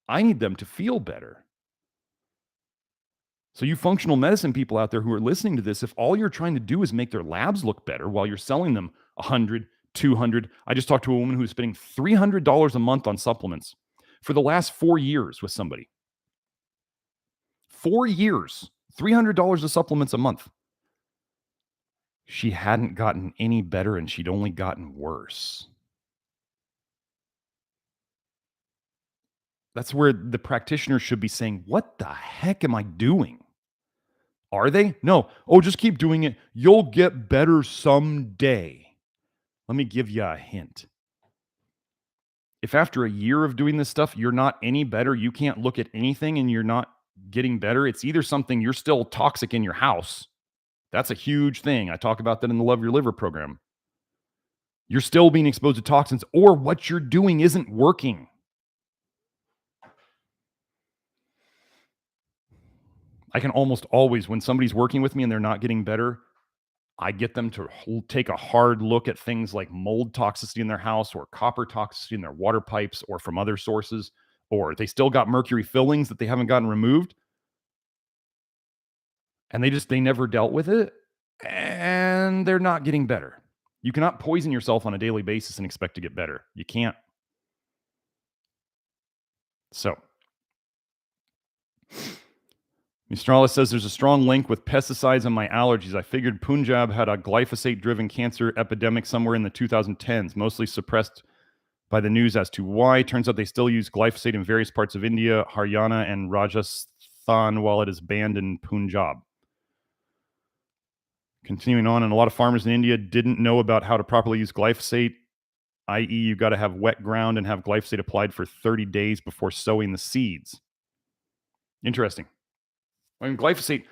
I need them to feel better. So you functional medicine people out there who are listening to this, if all you're trying to do is make their labs look better while you're selling them $100, $200, I just talked to a woman who's spending $300 a month on supplements for the last 4 years with somebody. 4 years, $300 of supplements a month. She hadn't gotten any better and she'd only gotten worse. That's where the practitioner should be saying, what the heck am I doing? Are they? No. Oh, just keep doing it. You'll get better someday. Let me give you a hint. If after a year of doing this stuff, you're not any better, you can't look at anything and you're not getting better, it's either something you're still toxic in your house. That's a huge thing. I talk about that in the Love Your Liver program. You're still being exposed to toxins, or what you're doing isn't working. I can almost always, when somebody's working with me and they're not getting better, I get them to take a hard look at things like mold toxicity in their house or copper toxicity in their water pipes or from other sources, or they still got mercury fillings that they haven't gotten removed. And they never dealt with it and they're not getting better. You cannot poison yourself on a daily basis and expect to get better. You can't. So, Mistralis says there's a strong link with pesticides and my allergies. I figured Punjab had a glyphosate-driven cancer epidemic somewhere in the 2010s, mostly suppressed by the news as to why. Turns out they still use glyphosate in various parts of India, Haryana, and Rajasthan, while it is banned in Punjab. Continuing on, and a lot of farmers in India didn't know about how to properly use glyphosate, i.e. you got to have wet ground and have glyphosate applied for 30 days before sowing the seeds. Interesting. I mean, glyphosate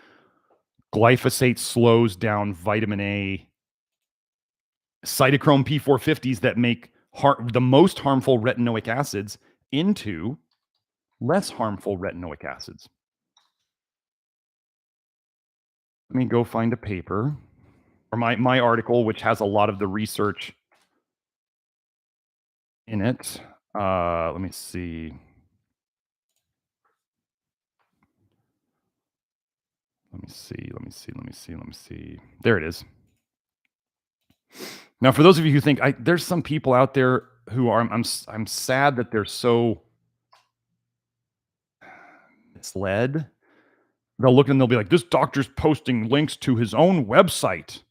Glyphosate slows down vitamin A. Cytochrome P450s that make the most harmful retinoic acids into less harmful retinoic acids. Let me go find a paper or my article, which has a lot of the research in it. Let me see. Let me see. There it is. Now, for those of you who think there's some people out there who are, I'm sad that they're so misled. They'll look and they'll be like, this doctor's posting links to his own website.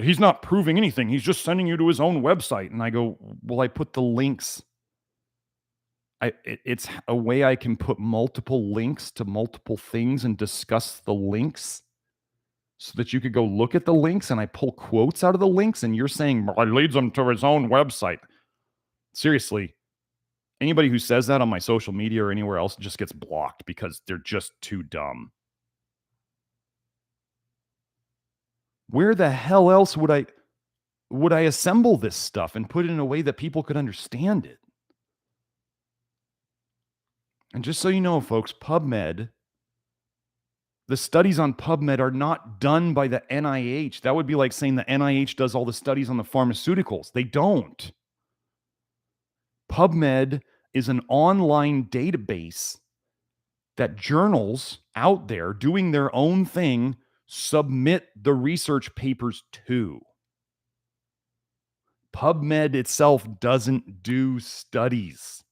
He's not proving anything. He's just sending you to his own website. And I go, well, I put the links. It's a way I can put multiple links to multiple things and discuss the links so that you could go look at the links, and I pull quotes out of the links, and you're saying it leads him to his own website. Seriously, anybody who says that on my social media or anywhere else just gets blocked because they're just too dumb. Where the hell else would I assemble this stuff and put it in a way that people could understand it? And just so you know, folks, PubMed, the studies on PubMed are not done by the NIH. That would be like saying the NIH does all the studies on the pharmaceuticals. They don't. PubMed is an online database that journals out there doing their own thing submit the research papers to. PubMed itself doesn't do studies.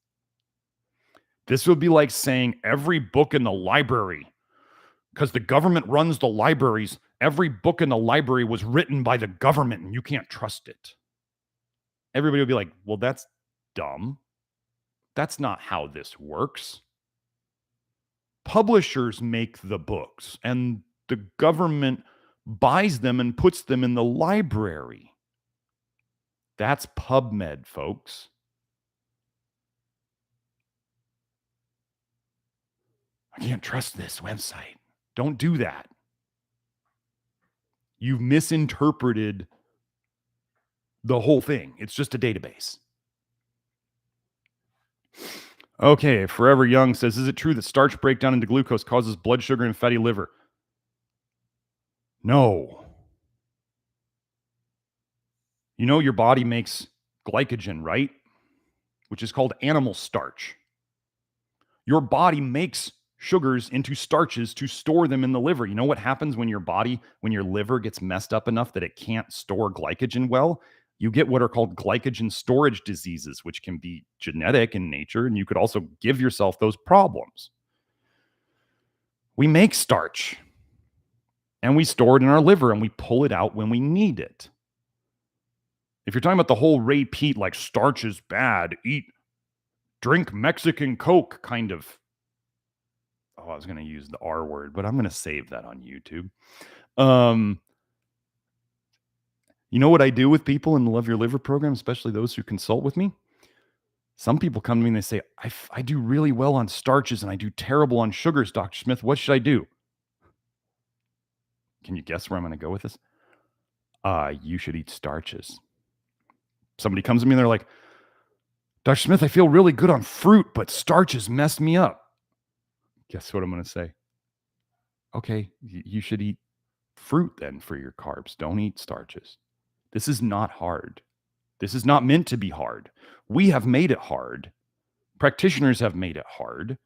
This would be like saying every book in the library, because the government runs the libraries, every book in the library was written by the government and you can't trust it. Everybody would be like, well, that's dumb. That's not how this works. Publishers make the books and the government buys them and puts them in the library. That's PubMed, folks. I can't trust this website. Don't do that. You've misinterpreted the whole thing. It's just a database. Okay, Forever Young says, is it true that starch breakdown into glucose causes blood sugar and fatty liver? No. You know your body makes glycogen, right? Which is called animal starch. Your body makes sugars into starches to store them in the liver. You know what happens when your liver gets messed up enough that it can't store glycogen well? You get what are called glycogen storage diseases, which can be genetic in nature, and you could also give yourself those problems. We make starch, and we store it in our liver, and we pull it out when we need it. If you're talking about the whole Ray Peat, like starch is bad, drink Mexican Coke kind of, I was going to use the R word, but I'm going to save that on YouTube. You know what I do with people in the Love Your Liver program, especially those who consult with me? Some people come to me and they say, I do really well on starches and I do terrible on sugars, Dr. Smith. What should I do? Can you guess where I'm going to go with this? You should eat starches. Somebody comes to me and they're like, Dr. Smith, I feel really good on fruit, but starches messed me up. Guess what I'm going to say? Okay, you should eat fruit then for your carbs. Don't eat starches. This is not hard. This is not meant to be hard. We have made it hard. Practitioners have made it hard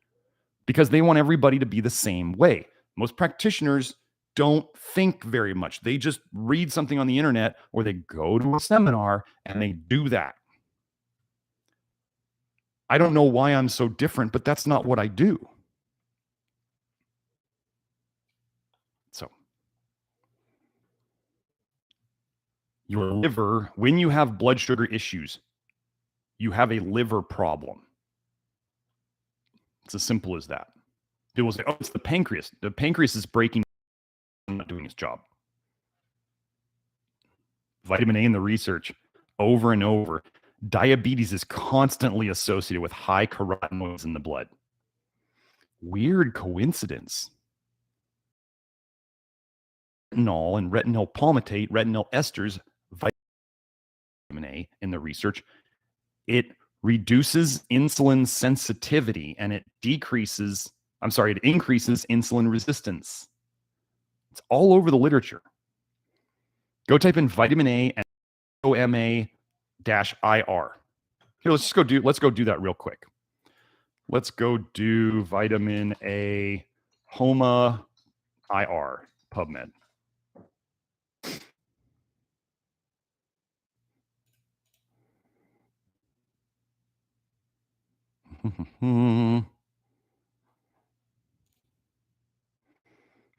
because they want everybody to be the same way. Most practitioners don't think very much. They just read something on the internet or they go to a seminar and they do that. I don't know why I'm so different, but that's not what I do. So your liver, when you have blood sugar issues, you have a liver problem. It's as simple as that. People say, oh, it's the pancreas. The pancreas is breaking, not doing its job. Vitamin A in the research, over and over, diabetes is constantly associated with high carotenoids in the blood. Weird coincidence. Retinol and retinol palmitate, retinol esters, vitamin A in the research, it reduces insulin sensitivity and it increases insulin resistance. It's all over the literature. Go type in vitamin A and OMA-IR. Here, let's go do that real quick. Let's go do vitamin A HOMA IR PubMed. Well,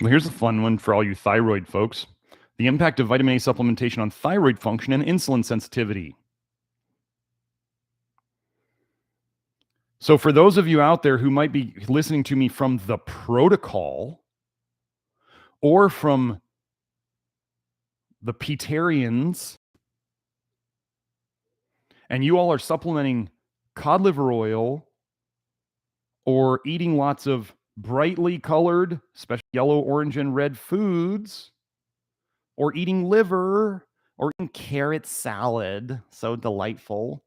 here's a fun one for all you thyroid folks. The impact of vitamin A supplementation on thyroid function and insulin sensitivity. So for those of you out there who might be listening to me from the protocol or from the Petarians, and you all are supplementing cod liver oil or eating lots of brightly colored, especially yellow, orange, and red foods, or eating liver, or eating carrot salad, so delightful.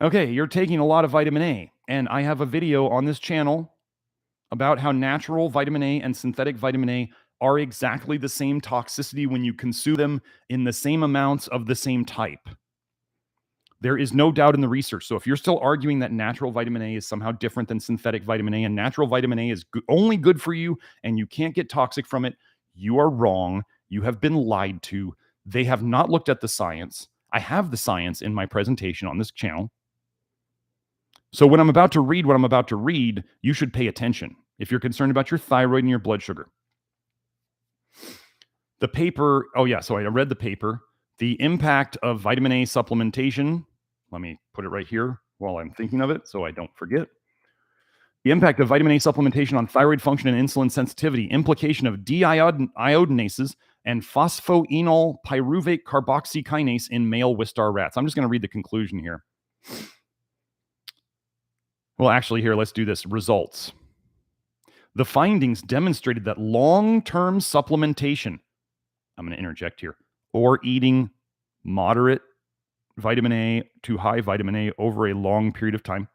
Okay, you're taking a lot of vitamin A, and I have a video on this channel about how natural vitamin A and synthetic vitamin A are exactly the same toxicity when you consume them in the same amounts of the same type. There is no doubt in the research. So if you're still arguing that natural vitamin A is somehow different than synthetic vitamin A and natural vitamin A is only good for you and you can't get toxic from it, you are wrong. You have been lied to. They have not looked at the science. I have the science in my presentation on this channel. So when I'm about to read what I'm about to read, you should pay attention if you're concerned about your thyroid and your blood sugar. The paper, so I read the paper. The impact of vitamin A supplementation, let me put it right here while I'm thinking of it so I don't forget. The impact of vitamin A supplementation on thyroid function and insulin sensitivity, implication of deiodinases and phosphoenol pyruvate carboxykinase in male Wistar rats. I'm just going to read the conclusion here. Well, actually, here, let's do this. Results. The findings demonstrated that long-term supplementation, I'm going to interject here, or eating moderate vitamin A to high vitamin A over a long period of time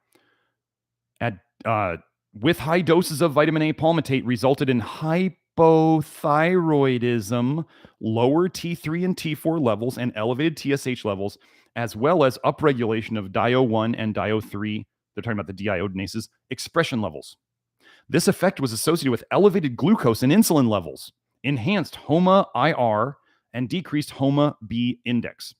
with high doses of vitamin A palmitate resulted in hypothyroidism, lower T3 and T4 levels, and elevated TSH levels, as well as upregulation of DIO1 and DIO3, they're talking about the deiodinases, expression levels. This effect was associated with elevated glucose and insulin levels, enhanced HOMA-IR, and decreased HOMA-B index.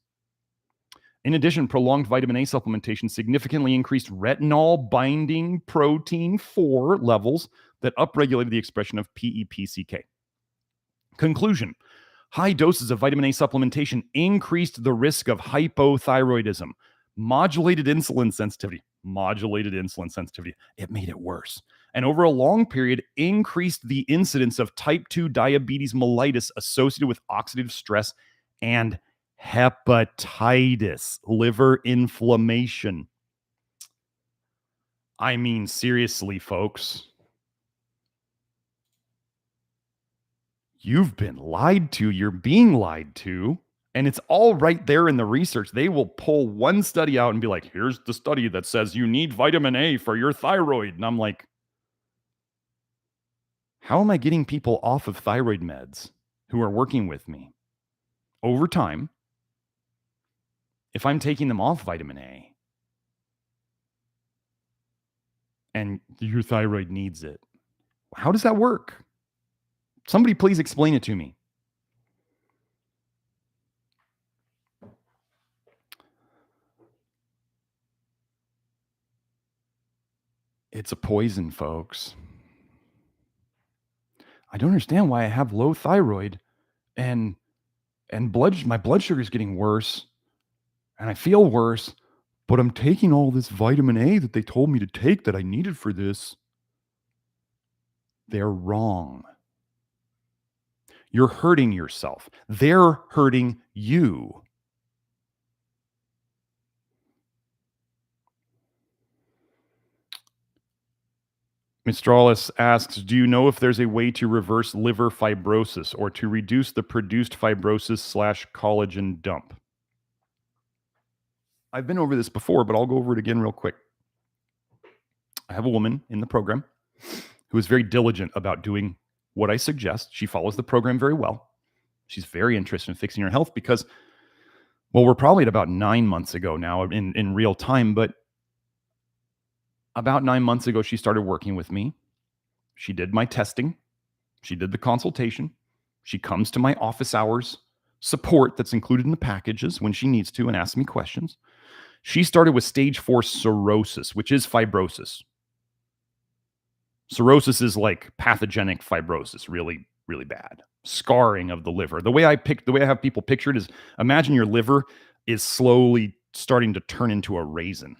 In addition, prolonged vitamin A supplementation significantly increased retinol binding protein 4 levels that upregulated the expression of PEPCK. Conclusion: high doses of vitamin A supplementation increased the risk of hypothyroidism, modulated insulin sensitivity. It made it worse. And over a long period, increased the incidence of type 2 diabetes mellitus associated with oxidative stress and hepatitis, liver inflammation. I mean, seriously, folks. You've been lied to. You're being lied to. And it's all right there in the research. They will pull one study out and be like, here's the study that says you need vitamin A for your thyroid. And I'm like, how am I getting people off of thyroid meds who are working with me over time if I'm taking them off vitamin A and your thyroid needs it? How does that work? Somebody please explain it to me. It's a poison, folks. I don't understand why I have low thyroid and my blood sugar is getting worse and I feel worse, but I'm taking all this vitamin A that they told me to take that I needed for this. They're wrong. You're hurting yourself. They're hurting you. Mistralis asks, do you know if there's a way to reverse liver fibrosis or to reduce the produced fibrosis / collagen dump? I've been over this before, but I'll go over it again real quick. I have a woman in the program who is very diligent about doing what I suggest. She follows the program very well. She's very interested in fixing her health because, well, we're probably at about 9 months ago now in real time, but about 9 months ago, she started working with me. She did my testing. She did the consultation. She comes to my office hours support that's included in the packages when she needs to and asks me questions. She started with stage 4 cirrhosis, which is fibrosis. Cirrhosis is like pathogenic fibrosis, really, really bad. Scarring of the liver. The way I have people picture it is, imagine your liver is slowly starting to turn into a raisin,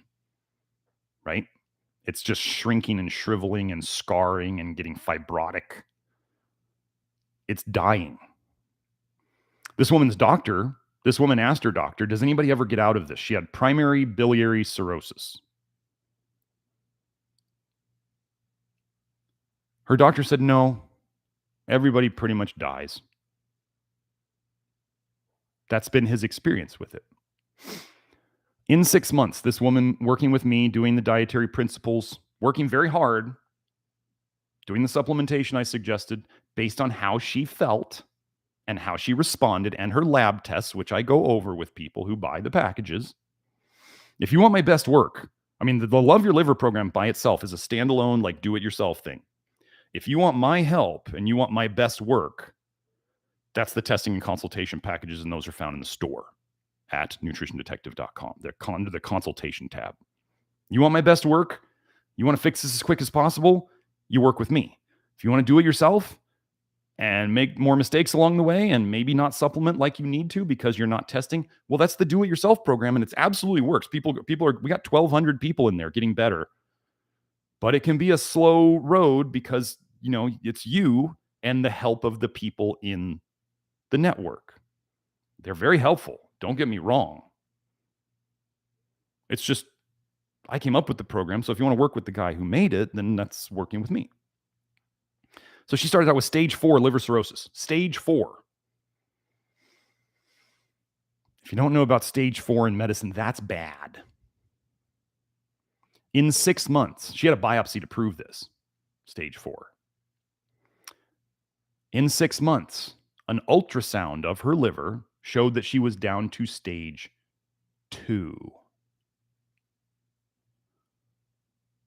right? It's just shrinking and shriveling and scarring and getting fibrotic. It's dying. This woman asked her doctor, does anybody ever get out of this? She had primary biliary cirrhosis. Her doctor said, no, everybody pretty much dies. That's been his experience with it. In 6 months, this woman working with me, doing the dietary principles, working very hard, doing the supplementation I suggested based on how she felt and how she responded and her lab tests, which I go over with people who buy the packages. If you want my best work, I mean, the Love Your Liver program by itself is a standalone, like, do-it-yourself thing. If you want my help and you want my best work, that's the testing and consultation packages, and those are found in the store at nutritiondetective.com. They're under the consultation tab. You want my best work? You want to fix this as quick as possible? You work with me. If you want to do it yourself and make more mistakes along the way and maybe not supplement like you need to because you're not testing, well, that's the do-it-yourself program, and it absolutely works. We got 1,200 people in there getting better, but it can be a slow road because, it's you and the help of the people in the network. They're very helpful. Don't get me wrong. It's just, I came up with the program. So if you want to work with the guy who made it, then that's working with me. So she started out with stage 4 liver cirrhosis. Stage 4. If you don't know about stage 4 in medicine, that's bad. In 6 months, she had a biopsy to prove this. Stage 4. In 6 months, an ultrasound of her liver showed that she was down to stage 2.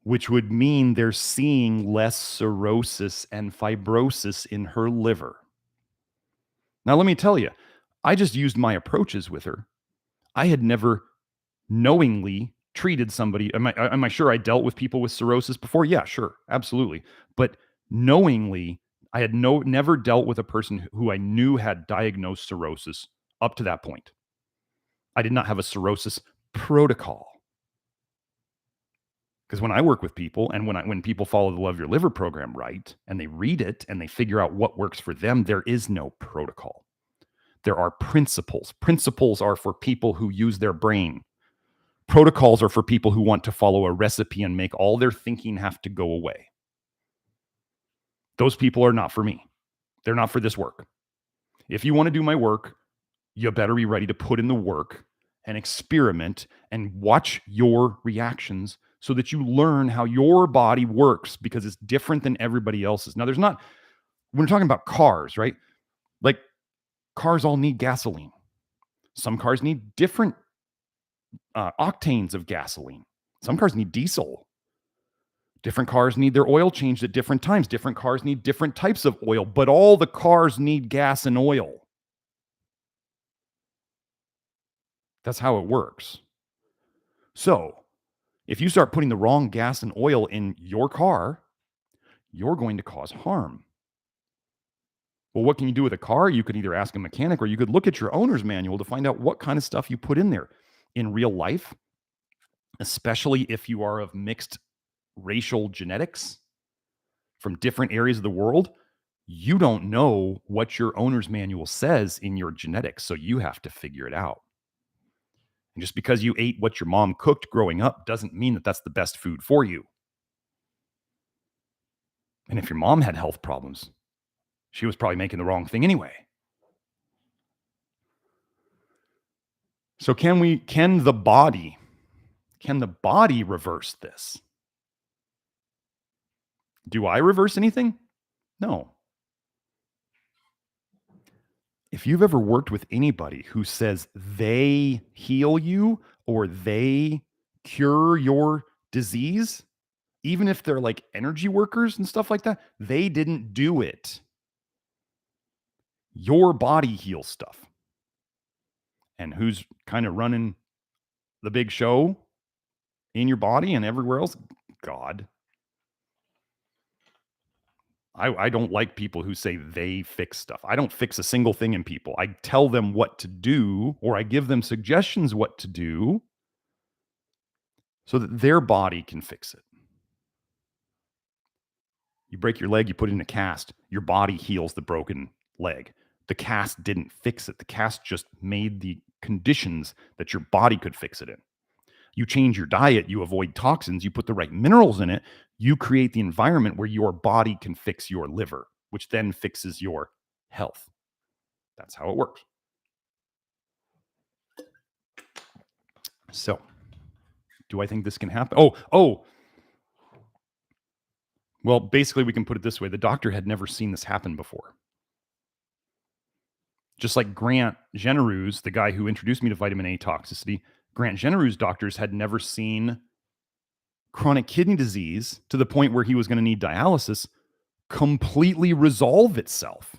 Which would mean they're seeing less cirrhosis and fibrosis in her liver. Now, let me tell you, I just used my approaches with her. I had never knowingly treated somebody. Am I sure I dealt with people with cirrhosis before? Yeah, sure, absolutely. But knowingly, I had never dealt with a person who I knew had diagnosed cirrhosis up to that point. I did not have a cirrhosis protocol. Because when I work with people and when people follow the Love Your Liver program right, and they read it and they figure out what works for them, there is no protocol. There are principles. Principles are for people who use their brain. Protocols are for people who want to follow a recipe and make all their thinking have to go away. Those people are not for me. They're not for this work. If you want to do my work, you better be ready to put in the work and experiment and watch your reactions so that you learn how your body works, because it's different than everybody else's. Now, when we're talking about cars, right? Like, cars all need gasoline. Some cars need different octanes of gasoline. Some cars need diesel. Different cars need their oil changed at different times. Different cars need different types of oil, but all the cars need gas and oil. That's how it works. So, if you start putting the wrong gas and oil in your car, you're going to cause harm. Well, what can you do with a car? You could either ask a mechanic or you could look at your owner's manual to find out what kind of stuff you put in there. In real life, especially if you are of mixed racial genetics from different areas of the world, you don't know what your owner's manual says in your genetics, so you have to figure it out. And just because you ate what your mom cooked growing up doesn't mean that that's the best food for you. And if your mom had health problems, she was probably making the wrong thing anyway. So can the body reverse this? Do I reverse anything? No. If you've ever worked with anybody who says they heal you or they cure your disease, even if they're like energy workers and stuff like that, they didn't do it. Your body heals stuff. And who's kind of running the big show in your body and everywhere else? God. I don't like people who say they fix stuff. I don't fix a single thing in people. I tell them what to do, or I give them suggestions what to do so that their body can fix it. You break your leg, you put it in a cast, your body heals the broken leg. The cast didn't fix it. The cast just made the conditions that your body could fix it in. You change your diet, you avoid toxins, you put the right minerals in it, you create the environment where your body can fix your liver, which then fixes your health. That's how it works. So, do I think this can happen? Well, basically, we can put it this way. The doctor had never seen this happen before. Just like Grant Genereau's, the guy who introduced me to vitamin A toxicity, Grant Genereau's doctors had never seen chronic kidney disease to the point where he was going to need dialysis completely resolve itself.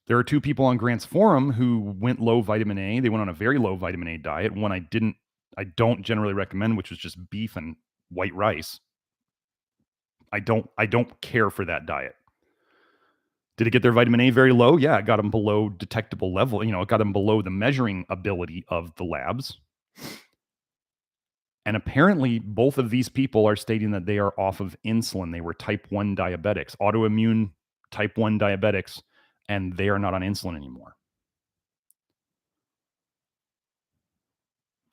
There are two people on Grant's forum who went low vitamin A. They went on a very low vitamin A diet. One I don't generally recommend, which was just beef and white rice. I don't care for that diet. Did it get their vitamin A very low? Yeah, it got them below detectable level. It got them below the measuring ability of the labs. And apparently, both of these people are stating that they are off of insulin. They were type 1 diabetics, autoimmune type 1 diabetics, and they are not on insulin anymore.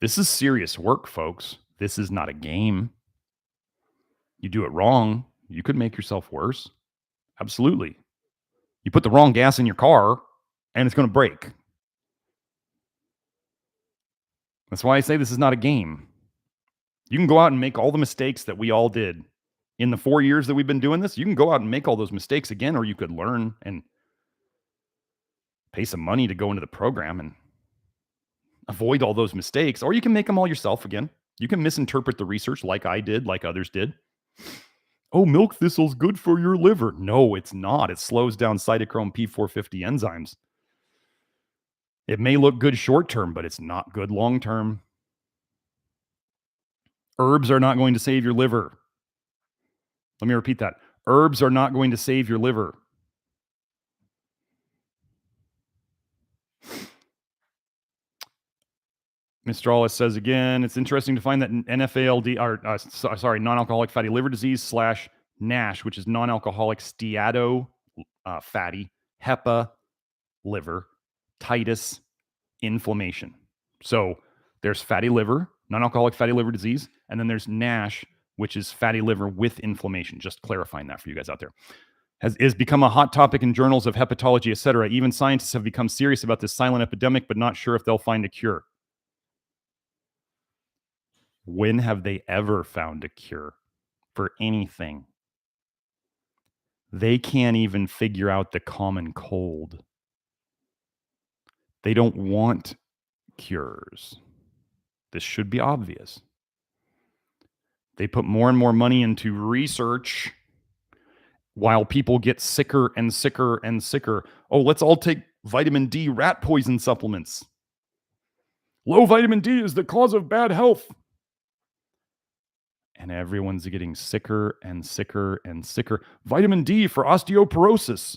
This is serious work, folks. This is not a game. You do it wrong, you could make yourself worse. Absolutely. You put the wrong gas in your car, and it's going to break. That's why I say this is not a game. You can go out and make all the mistakes that we all did in the 4 years that we've been doing this. You can go out and make all those mistakes again, or you could learn and pay some money to go into the program and avoid all those mistakes, or you can make them all yourself again. You can misinterpret the research like I did, like others did. Oh, milk thistle's good for your liver. No, it's not. It slows down cytochrome P450 enzymes. It may look good short term, but it's not good long term. Herbs are not going to save your liver. Let me repeat that. Herbs are not going to save your liver. Mistralis says again, it's interesting to find that NAFLD, non-alcoholic fatty liver disease / NASH, which is non-alcoholic steato fatty, HEPA, liver, titus, inflammation. So there's fatty liver, non-alcoholic fatty liver disease, and then there's NASH, which is fatty liver with inflammation. Just clarifying that for you guys out there. Has become a hot topic in journals of hepatology, etc. Even scientists have become serious about this silent epidemic, but not sure if they'll find a cure. When have they ever found a cure for anything? They can't even figure out the common cold. They don't want cures. This should be obvious. They put more and more money into research while people get sicker and sicker and sicker. Oh, let's all take vitamin D rat poison supplements. Low vitamin D is the cause of bad health. And everyone's getting sicker and sicker and sicker. Vitamin D for osteoporosis.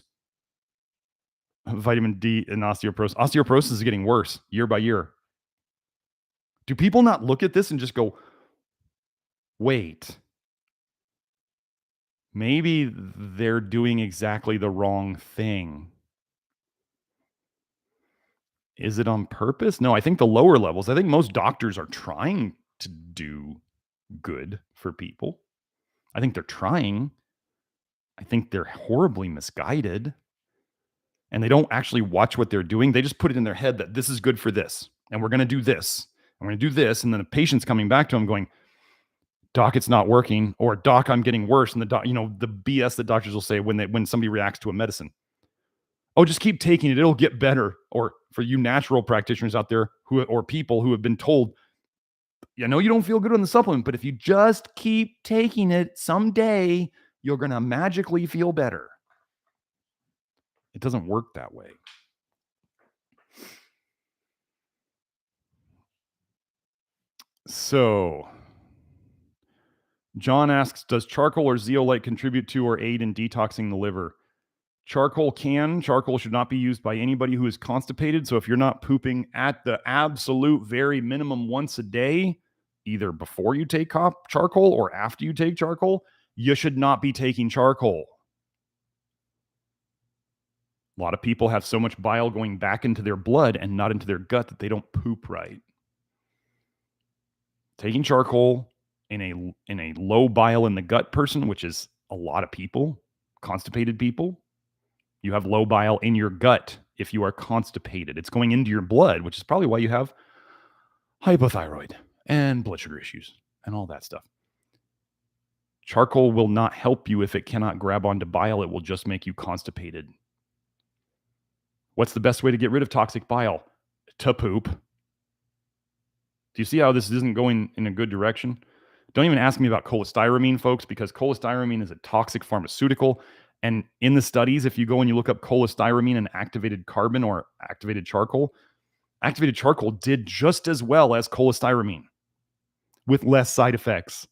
Vitamin D and osteoporosis. Osteoporosis is getting worse year by year. Do people not look at this and just go, wait, maybe they're doing exactly the wrong thing? Is it on purpose? No, I think the lower levels, I think most doctors are trying to do good for people. I think they're trying. I think they're horribly misguided, and they don't actually watch what they're doing. They just put it in their head that this is good for this, and we're going to do this, and we're going to do this. And then the patient's coming back to them going, doc, it's not working, or doc, I'm getting worse. And the doc, the BS that doctors will say when somebody reacts to a medicine. Oh, just keep taking it. It'll get better. Or for you natural practitioners out there or people who have been told, you don't feel good on the supplement, but if you just keep taking it, someday you're going to magically feel better. It doesn't work that way. So John asks, does charcoal or zeolite contribute to or aid in detoxing the liver? Charcoal should not be used by anybody who is constipated. So if you're not pooping at the absolute very minimum once a day, either before you take charcoal or after you take charcoal, you should not be taking charcoal. A lot of people have so much bile going back into their blood and not into their gut that they don't poop right. Taking charcoal in a low bile in the gut person, which is a lot of people, constipated people, you have low bile in your gut if you are constipated. It's going into your blood, which is probably why you have hypothyroid and blood sugar issues and all that stuff. Charcoal will not help you if it cannot grab onto bile. It will just make you constipated. What's the best way to get rid of toxic bile? To poop. Do you see how this isn't going in a good direction? Don't even ask me about cholestyramine, folks, because cholestyramine is a toxic pharmaceutical. And in the studies, if you go and you look up cholestyramine and activated carbon or activated charcoal did just as well as cholestyramine with less side effects.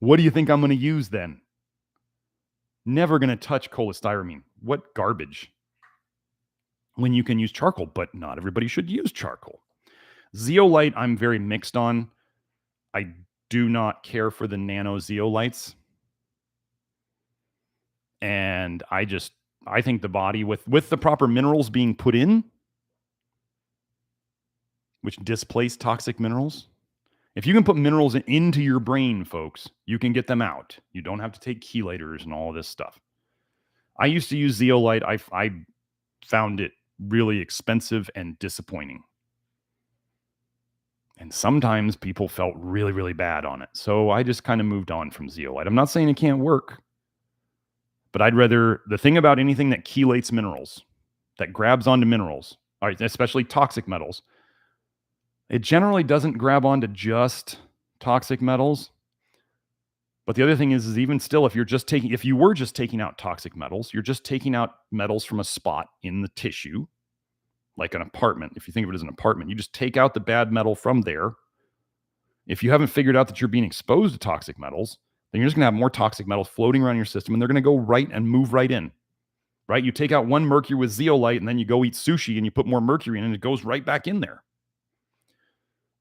What do you think I'm going to use then? Never going to touch cholestyramine. What garbage. When you can use charcoal, but not everybody should use charcoal. Zeolite, I'm very mixed on. I do not care for the nano zeolites. And I think the body with the proper minerals being put in, which displace toxic minerals. If you can put minerals into your brain, folks, you can get them out. You don't have to take chelators and all this stuff. I used to use zeolite. I found it really expensive and disappointing. And sometimes people felt really, really bad on it. So I just kind of moved on from zeolite. I'm not saying it can't work, but the thing about anything that chelates minerals, that grabs onto minerals, especially toxic metals, it generally doesn't grab onto just toxic metals. But the other thing is even still, if you were just taking out toxic metals, you're just taking out metals from a spot in the tissue, like an apartment. If you think of it as an apartment, you just take out the bad metal from there. If you haven't figured out that you're being exposed to toxic metals, then you're just going to have more toxic metals floating around your system, and they're going to go right and move right in. Right? You take out one mercury with zeolite, and then you go eat sushi, and you put more mercury in, and it goes right back in there.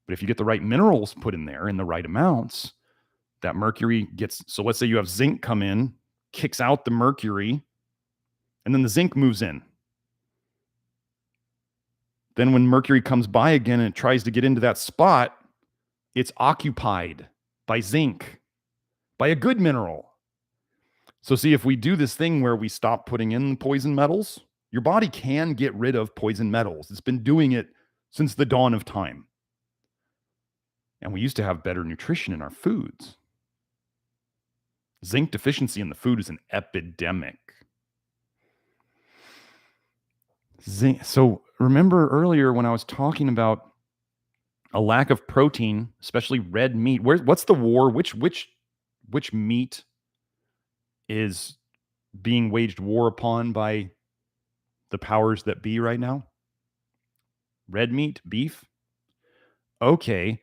But if you get the right minerals put in there in the right amounts, that mercury so let's say you have zinc come in, kicks out the mercury, and then the zinc moves in. Then when mercury comes by again and it tries to get into that spot, it's occupied by zinc, by a good mineral. So see, if we do this thing where we stop putting in poison metals, your body can get rid of poison metals. It's been doing it since the dawn of time. And we used to have better nutrition in our foods. Zinc deficiency in the food is an epidemic. Zinc. So remember earlier when I was talking about a lack of protein, especially red meat. What's the war? Which meat is being waged war upon by the powers that be right now? Red meat, beef? Okay.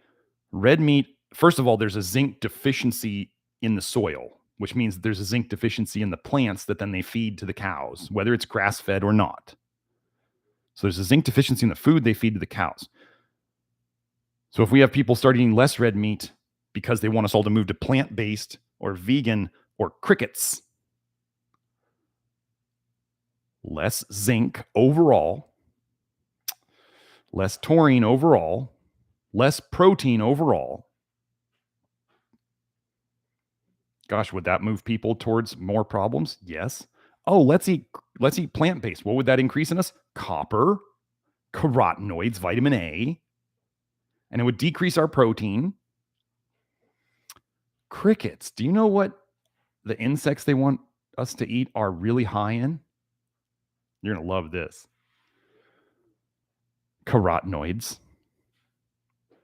Red meat, first of all, there's a zinc deficiency in the soil, which means there's a zinc deficiency in the plants that then they feed to the cows, whether it's grass-fed or not. So there's a zinc deficiency in the food they feed to the cows. So if we have people start eating less red meat because they want us all to move to plant-based or vegan or crickets, less zinc overall, less taurine overall, less protein overall, Gosh, would that move people towards more problems? Yes. Oh, let's eat plant-based. What would that increase in us? Copper, carotenoids, vitamin A, and it would decrease our protein. Crickets. Do you know what the insects they want us to eat are really high in? You're going to love this. Carotenoids,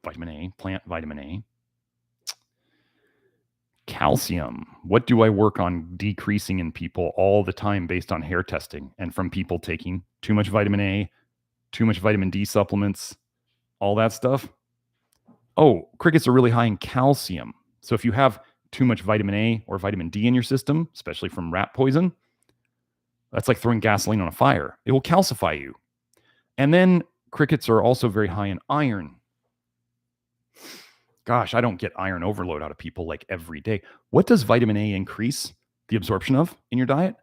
vitamin A, plant vitamin A. Calcium. What do I work on decreasing in people all the time based on hair testing and from people taking too much vitamin A, too much vitamin D supplements, all that stuff? Oh, crickets are really high in calcium. So if you have too much vitamin A or vitamin D in your system, especially from rat poison, that's like throwing gasoline on a fire. It will calcify you. And then crickets are also very high in iron. Gosh, I don't get iron overload out of people like every day. What does vitamin A increase the absorption of in your diet?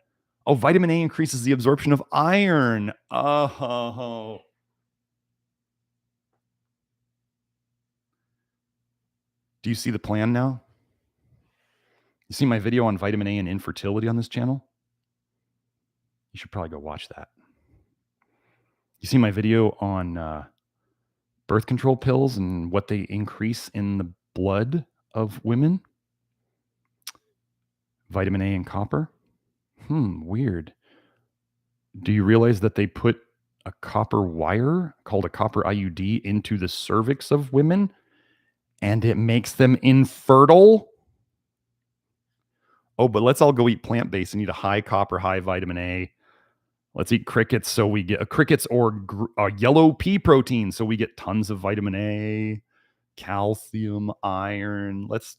Oh, vitamin A increases the absorption of iron. Oh. Do you see the plan now? You see my video on vitamin A and infertility on this channel? You should probably go watch that. You see my video on birth control pills and what they increase in the blood of women? Vitamin A and copper? Weird. Do you realize that they put a copper wire called a copper IUD into the cervix of women and it makes them infertile? Oh, but let's all go eat plant-based and eat a high copper, high vitamin A. Let's eat crickets so we get crickets or yellow pea protein so we get tons of vitamin A, calcium, iron. That's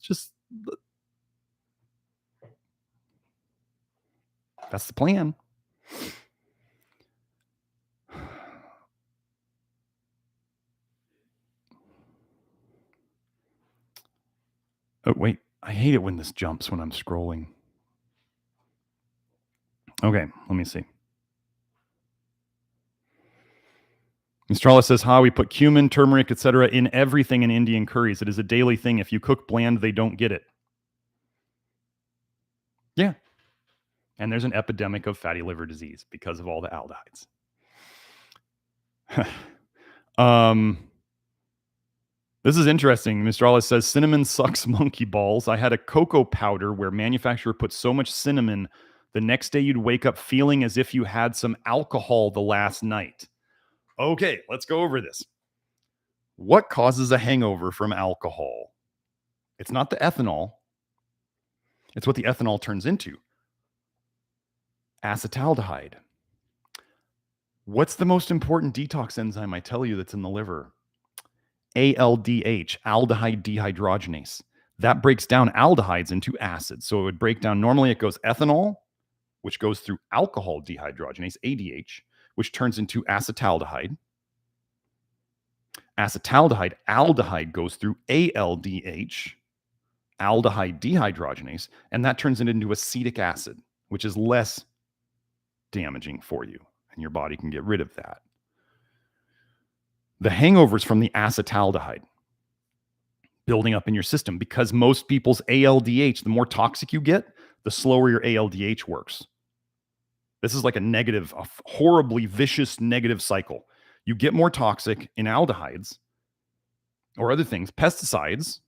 the plan. Oh, wait. I hate it when this jumps when I'm scrolling. Okay, let me see. Mistrala says, we put cumin, turmeric, etc. in everything in Indian curries. It is a daily thing. If you cook bland, they don't get it. Yeah. And there's an epidemic of fatty liver disease because of all the aldehydes. This is interesting. Mistrala says, cinnamon sucks monkey balls. I had a cocoa powder where manufacturer put so much cinnamon, the next day you'd wake up feeling as if you had some alcohol the last night. Okay, let's go over this. What causes a hangover from alcohol? It's not the ethanol. It's what the ethanol turns into. Acetaldehyde. What's the most important detox enzyme I tell you that's in the liver? ALDH, aldehyde dehydrogenase. That breaks down aldehydes into acids. So it would break down, normally it goes ethanol, which goes through alcohol dehydrogenase, ADH, which turns into acetaldehyde. Acetaldehyde, aldehyde goes through ALDH, aldehyde dehydrogenase, and that turns it into acetic acid, which is less damaging for you, and your body can get rid of that. The hangovers from the acetaldehyde building up in your system, because most people's ALDH, the more toxic you get, the slower your ALDH works. This is like a horribly vicious negative cycle. You get more toxic in aldehydes or other things, pesticides,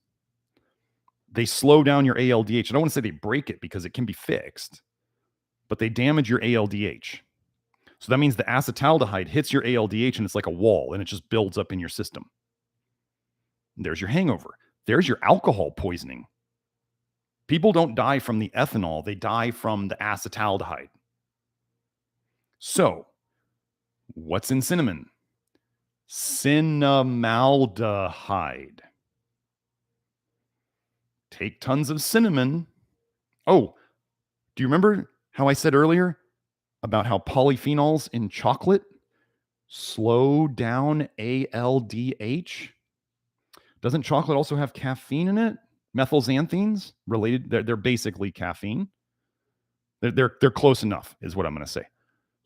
they slow down your ALDH. I don't want to say they break it because it can be fixed, but they damage your ALDH. So that means the acetaldehyde hits your ALDH and it's like a wall and it just builds up in your system. There's your hangover. There's your alcohol poisoning. People don't die from the ethanol. They die from the acetaldehyde. So what's in cinnamon? Cinnamaldehyde. Take tons of cinnamon. Oh, do you remember how I said earlier about how polyphenols in chocolate slow down ALDH? Doesn't chocolate also have caffeine in it? Methylxanthines related, they're basically caffeine. They're close enough is what I'm going to say.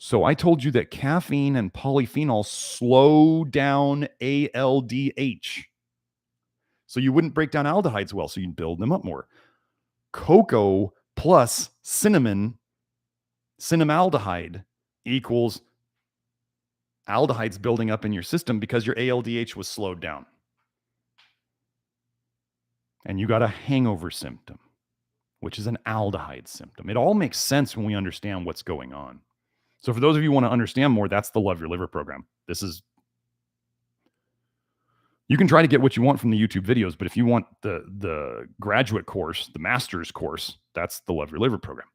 So I told you that caffeine and polyphenols slow down ALDH. So you wouldn't break down aldehydes well, so you'd build them up more. Cocoa plus cinnamaldehyde equals aldehydes building up in your system because your ALDH was slowed down. And you got a hangover symptom, which is an aldehyde symptom. It all makes sense when we understand what's going on. So for those of you who want to understand more, that's the Love Your Liver program. You can try to get what you want from the YouTube videos, but if you want the graduate course, the master's course, that's the Love Your Liver program.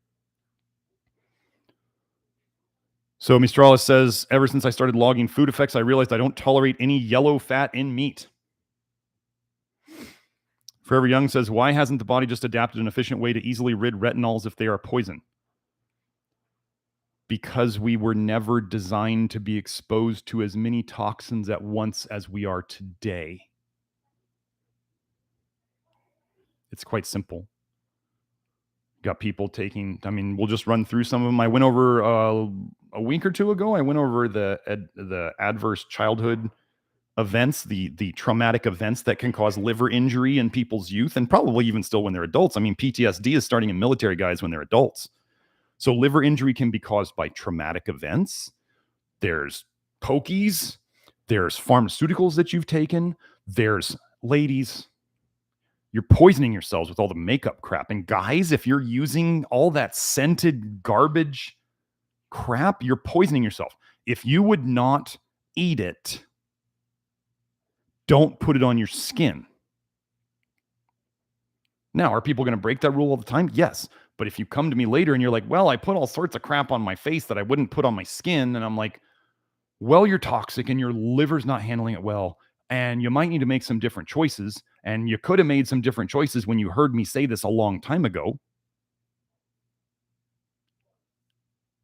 So Mistralis says, ever since I started logging food effects, I realized I don't tolerate any yellow fat in meat. Forever Young says, why hasn't the body just adapted an efficient way to easily rid retinols if they are poison? Because we were never designed to be exposed to as many toxins at once as we are today. It's quite simple. Got people taking, we'll just run through some of them. I went over a week or two ago, I went over the adverse childhood events, the traumatic events that can cause liver injury in people's youth and probably even still when they're adults. PTSD is starting in military guys when they're adults. So liver injury can be caused by traumatic events. There's pokies. There's pharmaceuticals that you've taken. There's ladies. You're poisoning yourselves with all the makeup crap. And guys, if you're using all that scented garbage crap, you're poisoning yourself. If you would not eat it, don't put it on your skin. Now, are people going to break that rule all the time? Yes. But if you come to me later and you're like, well, I put all sorts of crap on my face that I wouldn't put on my skin. And I'm like, well, you're toxic and your liver's not handling it well. And you might need to make some different choices. And you could have made some different choices when you heard me say this a long time ago.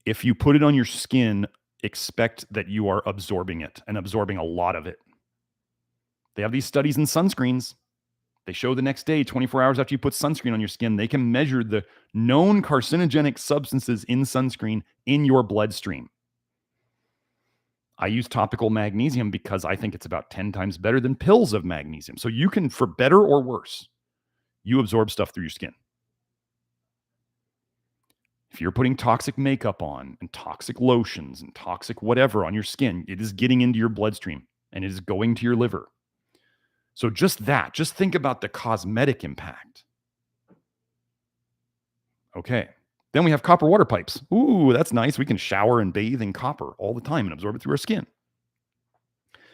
If you put it on your skin, expect that you are absorbing it and absorbing a lot of it. They have these studies in sunscreens. They show the next day, 24 hours after you put sunscreen on your skin, they can measure the known carcinogenic substances in sunscreen in your bloodstream. I use topical magnesium because I think it's about 10 times better than pills of magnesium. So you can, for better or worse, you absorb stuff through your skin. If you're putting toxic makeup on and toxic lotions and toxic whatever on your skin, it is getting into your bloodstream and it is going to your liver. So just think about the cosmetic impact. Okay. Then we have copper water pipes. Ooh, that's nice. We can shower and bathe in copper all the time and absorb it through our skin.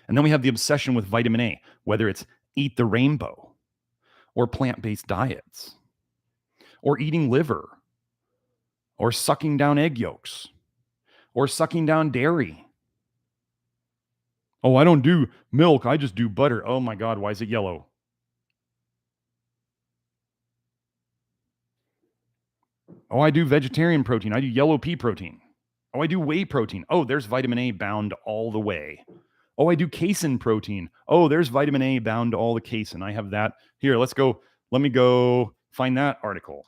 And then we have the obsession with vitamin A, whether it's eat the rainbow or plant-based diets or eating liver or sucking down egg yolks or sucking down dairy. Oh, I don't do milk. I just do butter. Oh my God, why is it yellow? Oh, I do vegetarian protein. I do yellow pea protein. Oh, I do whey protein. Oh, there's vitamin A bound all the way. Oh, I do casein protein. Oh, there's vitamin A bound to all the casein. I have that. Here, let's go. Let me go find that article.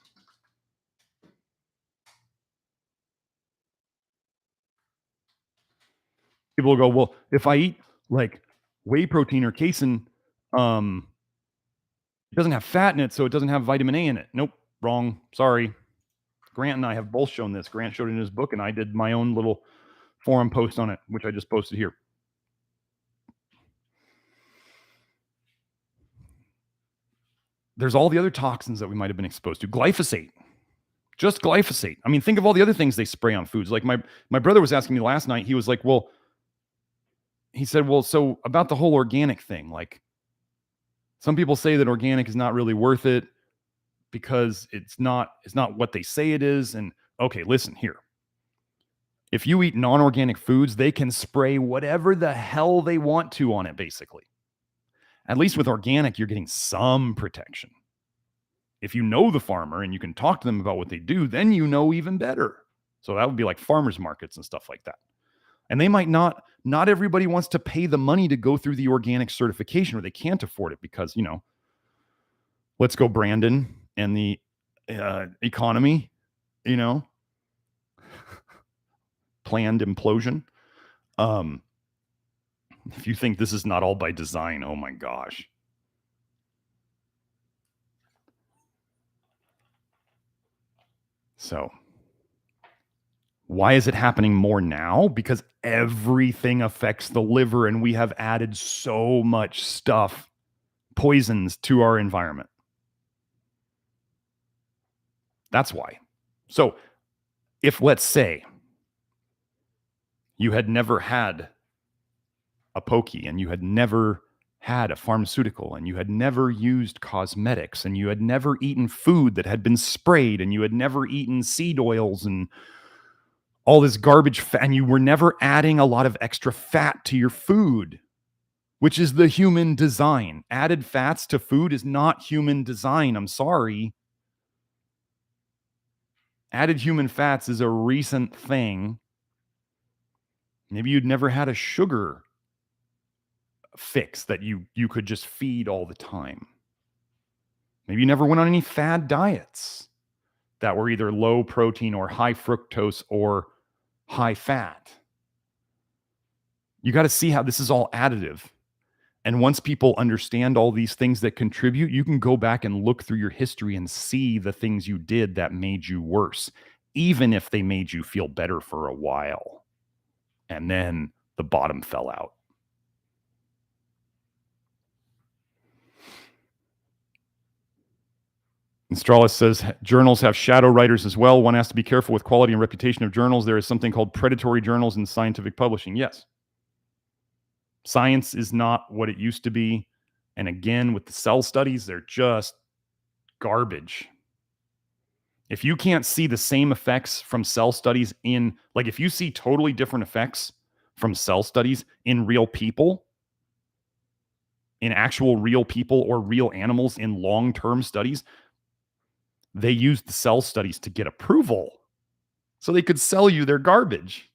People will go, well, if I eat like whey protein or casein, it doesn't have fat in it, so it doesn't have vitamin A in it. Nope, wrong. Sorry. Grant and I have both shown this. Grant showed it in his book, and I did my own little forum post on it, which I just posted here. There's all the other toxins that we might have been exposed to. Glyphosate. Just glyphosate. Think of all the other things they spray on foods. Like my brother was asking me last night, he was like, he said, so about the whole organic thing, like some people say that organic is not really worth it because it's not what they say it is. And okay, listen here. If you eat non-organic foods, they can spray whatever the hell they want to on it, basically. At least with organic, you're getting some protection. If you know the farmer and you can talk to them about what they do, then you know even better. So that would be like farmers markets and stuff like that. And they might not everybody wants to pay the money to go through the organic certification, or they can't afford it because, let's go Brandon and the economy, planned implosion. If you think this is not all by design, oh my gosh. So why is it happening more now? Because everything affects the liver, and we have added so much stuff, poisons, to our environment. That's why. So if, let's say, you had never had a pokey, and you had never had a pharmaceutical, and you had never used cosmetics, and you had never eaten food that had been sprayed, and you had never eaten seed oils and all this garbage fat, and you were never adding a lot of extra fat to your food, which is the human design. Added fats to food is not human design. I'm sorry. Added human fats is a recent thing. Maybe you'd never had a sugar fix that you could just feed all the time. Maybe you never went on any fad diets that were either low protein or high fructose or high fat. You got to see how this is all additive. And once people understand all these things that contribute, you can go back and look through your history and see the things you did that made you worse, even if they made you feel better for a while. And then the bottom fell out. Stralis says journals have shadow writers as well. One has to be careful with quality and reputation of journals. There is something called predatory journals in scientific publishing. Yes. Science is not what it used to be. And again, with the cell studies, they're just garbage. If you can't see the same effects from cell studies in, like if you see totally different effects from cell studies in real people, in actual real people or real animals in long-term studies, they used the cell studies to get approval so they could sell you their garbage.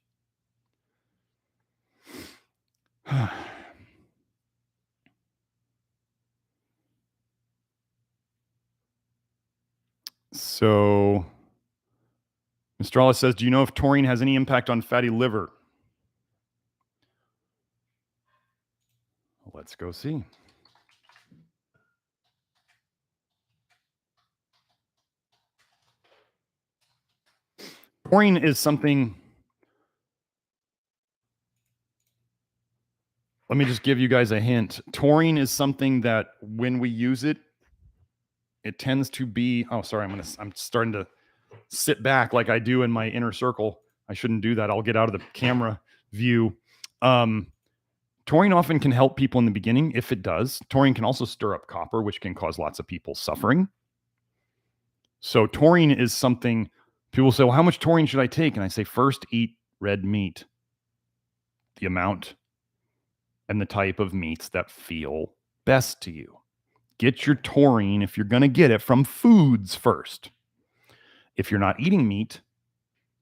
So, Mistralis says, do you know if taurine has any impact on fatty liver? Let's go see. Taurine is something. Let me just give you guys a hint. Taurine is something that when we use it, it tends to be. Oh, sorry. I'm starting to sit back like I do in my inner circle. I shouldn't do that. I'll get out of the camera view. Taurine often can help people in the beginning if it does. Taurine can also stir up copper, which can cause lots of people suffering. So taurine is something people say, well, how much taurine should I take? And I say, first, eat red meat. The amount and the type of meats that feel best to you. Get your taurine, if you're going to get it, from foods first. If you're not eating meat,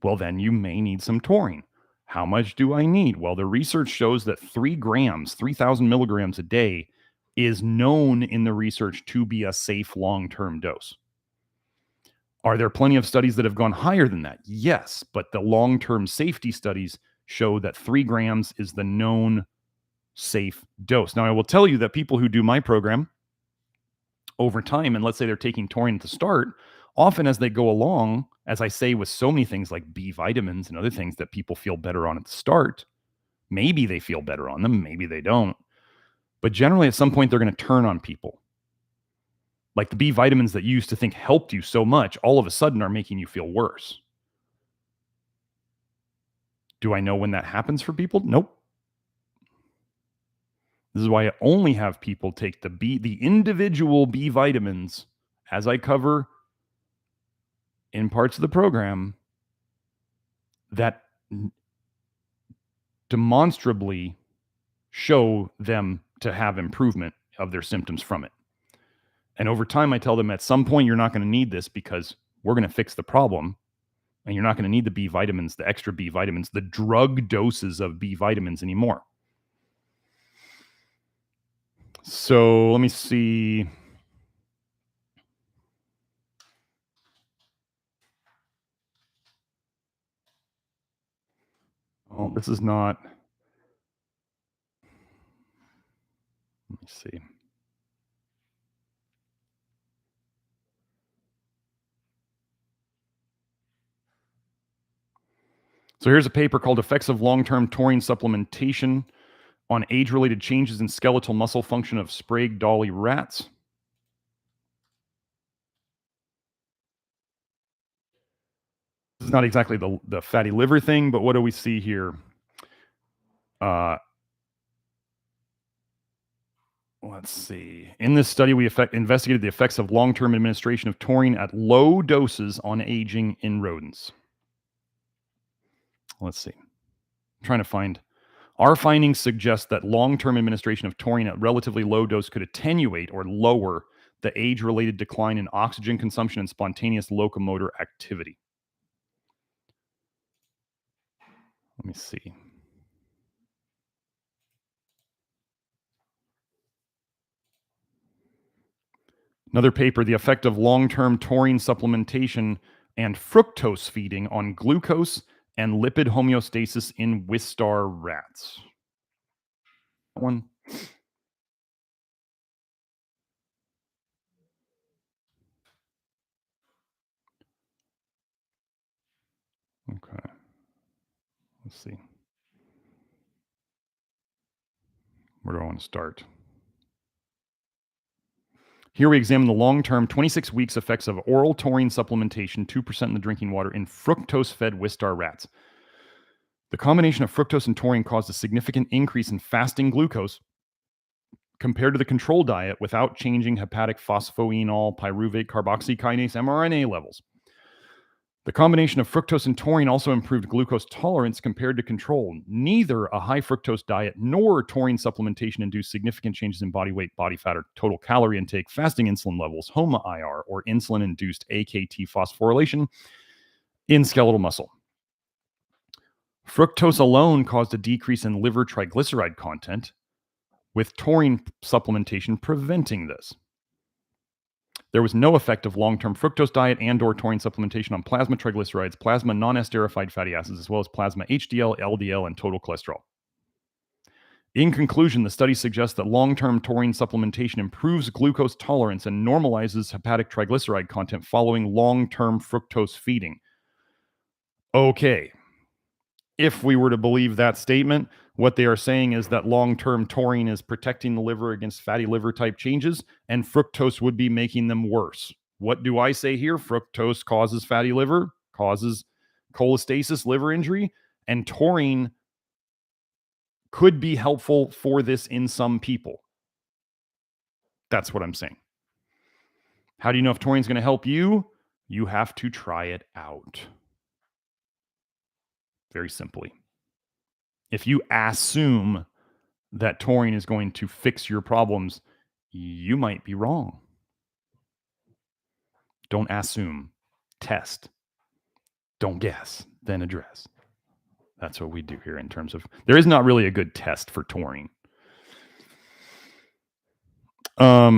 well, then you may need some taurine. How much do I need? Well, the research shows that 3 grams, 3,000 milligrams a day is known in the research to be a safe long-term dose. Are there plenty of studies that have gone higher than that? Yes, but the long-term safety studies show that 3 grams is the known safe dose. Now, I will tell you that people who do my program over time, and let's say they're taking taurine at the start, often as they go along, as I say with so many things like B vitamins and other things that people feel better on at the start, maybe they feel better on them, maybe they don't. But generally, at some point, they're going to turn on people. Like the B vitamins that you used to think helped you so much, all of a sudden are making you feel worse. Do I know when that happens for people? Nope. This is why I only have people take the individual B vitamins, as I cover in parts of the program, that demonstrably show them to have improvement of their symptoms from it. And over time, I tell them at some point, you're not going to need this because we're going to fix the problem. And you're not going to need the B vitamins, the extra B vitamins, the drug doses of B vitamins anymore. So let me see. Oh, this is not. Let me see. So here's a paper called Effects of Long-Term Taurine Supplementation on Age-Related Changes in Skeletal Muscle Function of Sprague Dawley Rats. This is not exactly the fatty liver thing, but what do we see here? Let's see. In this study, we investigated the effects of long-term administration of taurine at low doses on aging in rodents. Let's see. I'm trying to find. Our findings suggest that long-term administration of taurine at relatively low dose could attenuate or lower the age-related decline in oxygen consumption and spontaneous locomotor activity. Let me see. Another paper, the effect of long-term taurine supplementation and fructose feeding on glucose and lipid homeostasis in Wistar rats. One. Okay. Let's see. Where do I want to start? Here we examine the long-term 26 weeks effects of oral taurine supplementation, 2% in the drinking water, in fructose-fed Wistar rats. The combination of fructose and taurine caused a significant increase in fasting glucose compared to the control diet without changing hepatic phosphoenol pyruvate carboxykinase mRNA levels. The combination of fructose and taurine also improved glucose tolerance compared to control. Neither a high fructose diet nor taurine supplementation induced significant changes in body weight, body fat, or total calorie intake, fasting insulin levels, HOMA-IR, or insulin-induced AKT phosphorylation in skeletal muscle. Fructose alone caused a decrease in liver triglyceride content, with taurine supplementation preventing this. There was no effect of long-term fructose diet and/or taurine supplementation on plasma triglycerides, plasma non-esterified fatty acids, as well as plasma HDL, LDL, and total cholesterol. In conclusion, the study suggests that long-term taurine supplementation improves glucose tolerance and normalizes hepatic triglyceride content following long-term fructose feeding. Okay. If we were to believe that statement, what they are saying is that long-term taurine is protecting the liver against fatty liver type changes, and fructose would be making them worse. What do I say here? Fructose causes fatty liver, causes cholestasis, liver injury, and taurine could be helpful for this in some people. That's what I'm saying. How do you know if taurine is going to help you? You have to try it out. Very simply. If you assume that taurine is going to fix your problems, you might be wrong. Don't assume. Test. Don't guess. Then address. That's what we do here in terms of... There is not really a good test for taurine. Arnab,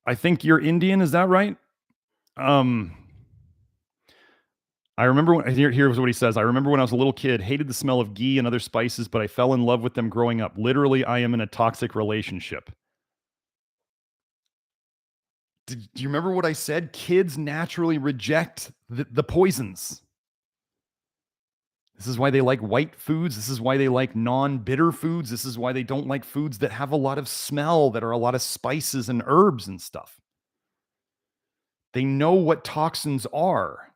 I think you're Indian, is that right? I remember here's what he says. I remember when I was a little kid, hated the smell of ghee and other spices, but I fell in love with them growing up. Literally, I am in a toxic relationship. Do you remember what I said? Kids naturally reject the poisons. This is why they like white foods. This is why they like non-bitter foods. This is why they don't like foods that have a lot of smell, that are a lot of spices and herbs and stuff. They know what toxins are.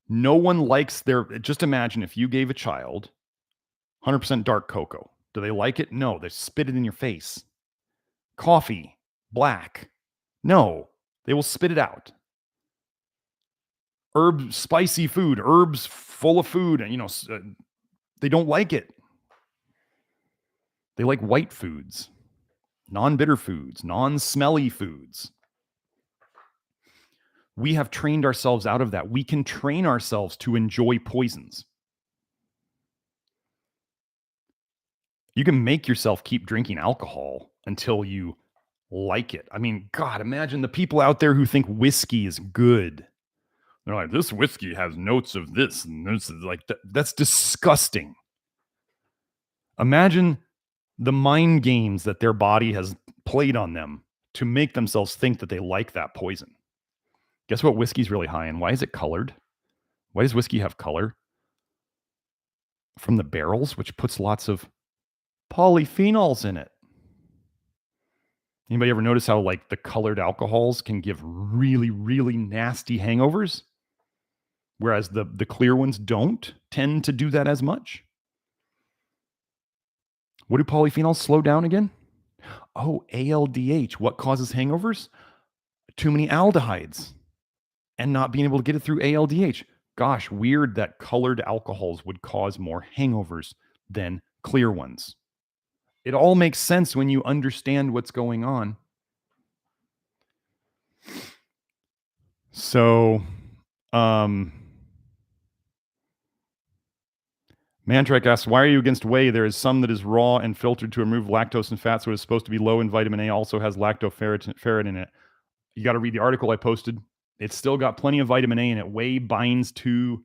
No one likes just imagine if you gave a child 100% dark cocoa. Do they like it? No, they spit it in your face. Coffee, black. No, they will spit it out. Spicy food, herbs full of food, and they don't like it. They like white foods, non-bitter foods, non-smelly foods. We have trained ourselves out of that. We can train ourselves to enjoy poisons. You can make yourself keep drinking alcohol until you like it. I mean, God, imagine the people out there who think whiskey is good. They're like, this whiskey has notes of this, and this is like that's disgusting. Imagine the mind games that their body has played on them to make themselves think that they like that poison. Guess what whiskey's really high in? Why is it colored? Why does whiskey have color? From the barrels, which puts lots of polyphenols in it. Anybody ever notice how like the colored alcohols can give really, really nasty hangovers? Whereas the clear ones don't tend to do that as much. What do polyphenols slow down again? Oh, ALDH. What causes hangovers? Too many aldehydes and not being able to get it through ALDH. Gosh, weird that colored alcohols would cause more hangovers than clear ones. It all makes sense when you understand what's going on. So, Mantrek asks, why are you against whey? There is some that is raw and filtered to remove lactose and fat, so it's supposed to be low in vitamin A, also has lactoferritin in it. You got to read the article I posted. It's still got plenty of vitamin A in it. Whey binds to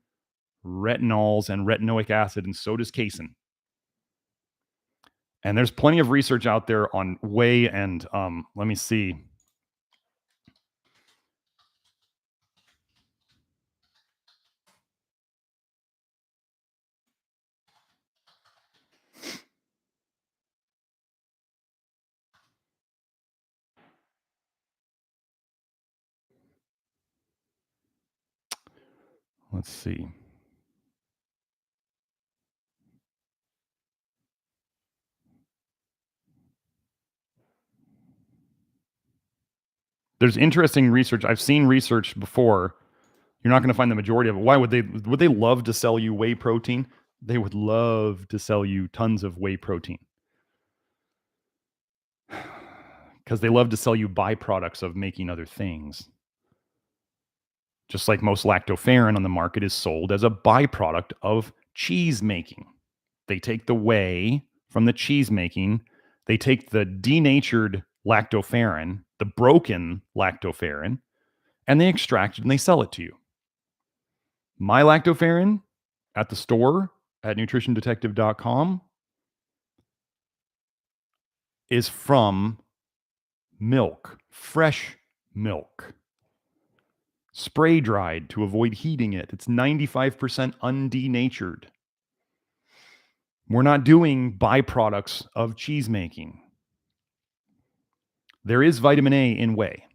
retinols and retinoic acid, and so does casein. And there's plenty of research out there on whey and, let me see. Let's see. There's interesting research. I've seen research before. You're not going to find the majority of it. Why would they love to sell you whey protein? They would love to sell you tons of whey protein. Because they love to sell you byproducts of making other things. Just like most lactoferrin on the market is sold as a byproduct of cheese making. They take the whey from the cheese making, they take the denatured lactoferrin, the broken lactoferrin, and they extract it and they sell it to you. My lactoferrin at the store at nutritiondetective.com is from milk, fresh milk, spray dried to avoid heating it. It's 95% undenatured. We're not doing byproducts of cheese making. There is vitamin A in whey.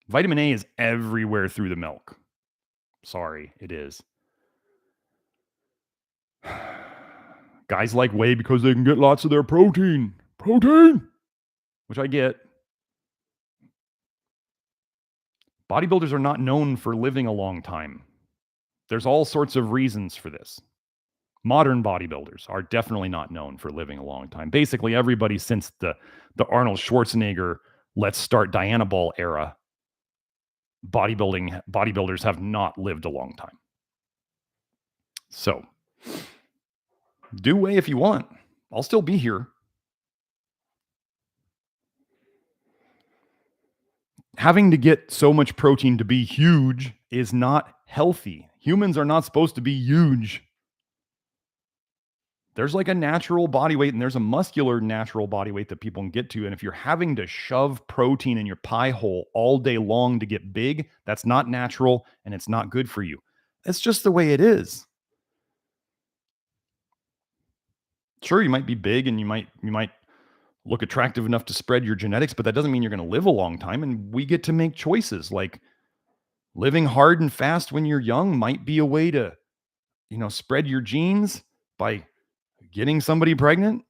Vitamin A is everywhere through the milk. Sorry, it is. Guys like whey because they can get lots of their protein. Protein! Which I get. Bodybuilders are not known for living a long time. There's all sorts of reasons for this. Modern bodybuilders are definitely not known for living a long time. Basically, everybody since the Arnold Schwarzenegger, let's start Diana Ball era, bodybuilders have not lived a long time. So, do whey if you want. I'll still be here. Having to get so much protein to be huge is not healthy. Humans are not supposed to be huge. There's like a natural body weight and there's a muscular natural body weight that people can get to. And if you're having to shove protein in your pie hole all day long to get big, that's not natural and it's not good for you. That's just the way it is. Sure, you might be big and you might look attractive enough to spread your genetics, but that doesn't mean you're going to live a long time. And we get to make choices. Like living hard and fast when you're young might be a way to, spread your genes by getting somebody pregnant,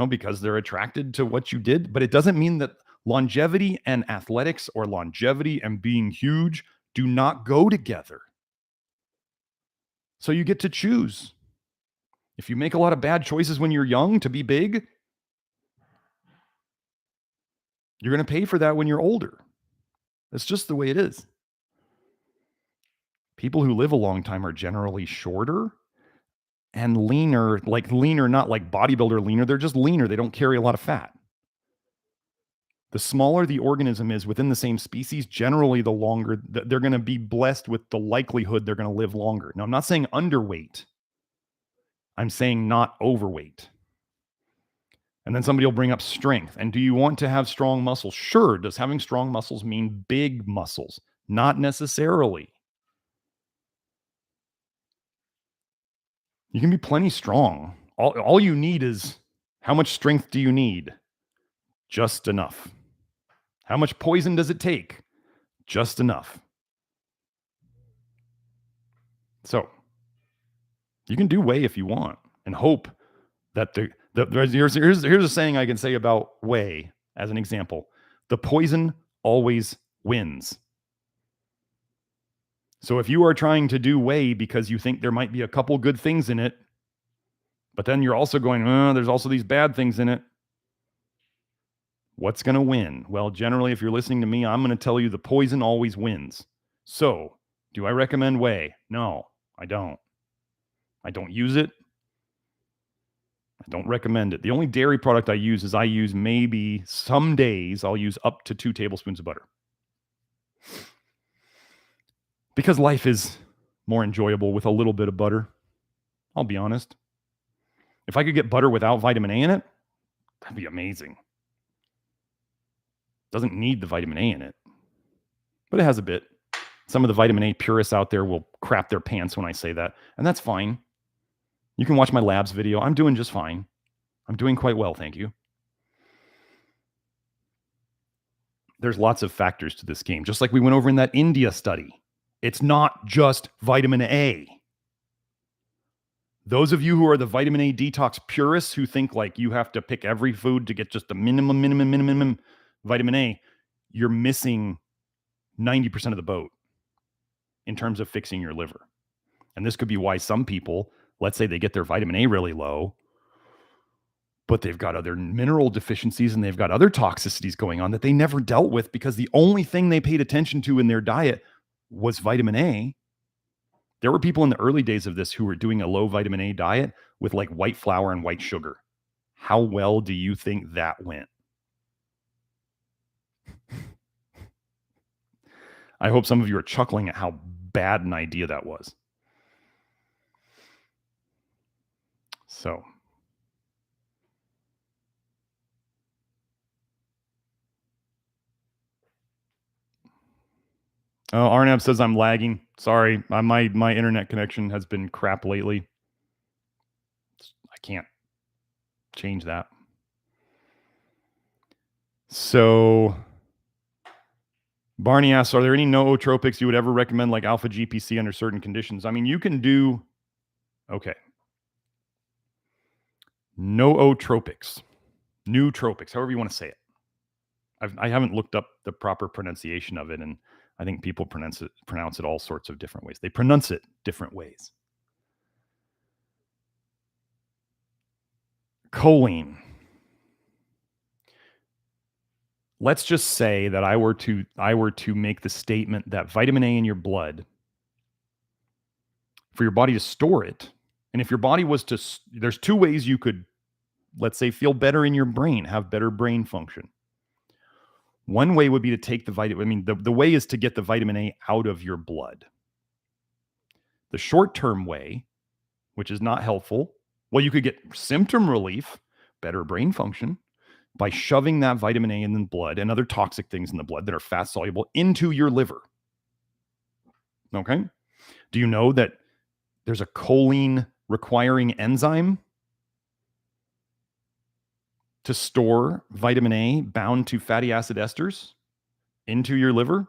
because they're attracted to what you did. But it doesn't mean that longevity and athletics or longevity and being huge do not go together. So you get to choose. If you make a lot of bad choices when you're young to be big, you're going to pay for that when you're older. That's just the way it is. People who live a long time are generally shorter and leaner, not like bodybuilder leaner. They're just leaner. They don't carry a lot of fat. The smaller the organism is within the same species, generally the longer they're going to be blessed with the likelihood they're going to live longer. Now, I'm not saying underweight. I'm saying not overweight. And then somebody will bring up strength. And do you want to have strong muscles? Sure. Does having strong muscles mean big muscles? Not necessarily. You can be plenty strong. All you need is, how much strength do you need? Just enough. How much poison does it take? Just enough. So you can do whey if you want and hope that here's a saying I can say about whey as an example. The poison always wins. So if you are trying to do whey because you think there might be a couple good things in it, but then you're also going, there's also these bad things in it, what's going to win? Well, generally, if you're listening to me, I'm going to tell you the poison always wins. So do I recommend whey? No, I don't. I don't use it. I don't recommend it. The only dairy product I use is maybe some days I'll use up to 2 tablespoons of butter. Because life is more enjoyable with a little bit of butter. I'll be honest. If I could get butter without vitamin A in it, that'd be amazing. Doesn't need the vitamin A in it, but it has a bit. Some of the vitamin A purists out there will crap their pants when I say that, and that's fine. You can watch my labs video. I'm doing just fine. I'm doing quite well, thank you. There's lots of factors to this game, just like we went over in that India study. It's not just vitamin A. Those of you who are the vitamin A detox purists who think like you have to pick every food to get just the minimum vitamin A, you're missing 90% of the boat in terms of fixing your liver. And this could be why some people, let's say they get their vitamin A really low, but they've got other mineral deficiencies and they've got other toxicities going on that they never dealt with because the only thing they paid attention to in their diet was vitamin A. There were people in the early days of this who were doing a low vitamin A diet with like white flour and white sugar. How well do you think that went? I hope some of you are chuckling at how bad an idea that was. So. Oh, Arnab says I'm lagging. Sorry, my internet connection has been crap lately. I can't change that. So Barney asks, are there any nootropics you would ever recommend, like alpha-GPC under certain conditions? I mean, you can do, okay. Nootropics, nootropics, however you want to say it. I haven't looked up the proper pronunciation of it, and I think people pronounce it all sorts of different ways. They pronounce it different ways. Choline. Let's just say that I were to make the statement that vitamin A in your blood, for your body to store it, and if your body was to, there's 2 ways you could, let's say, feel better in your brain, have better brain function. One way would be to take the vitamin, I mean, the way is to get the vitamin A out of your blood. The short-term way, which is not helpful, well, you could get symptom relief, better brain function, by shoving that vitamin A in the blood and other toxic things in the blood that are fat-soluble into your liver. Okay? Do you know that there's a choline-requiring enzyme to store vitamin A bound to fatty acid esters into your liver?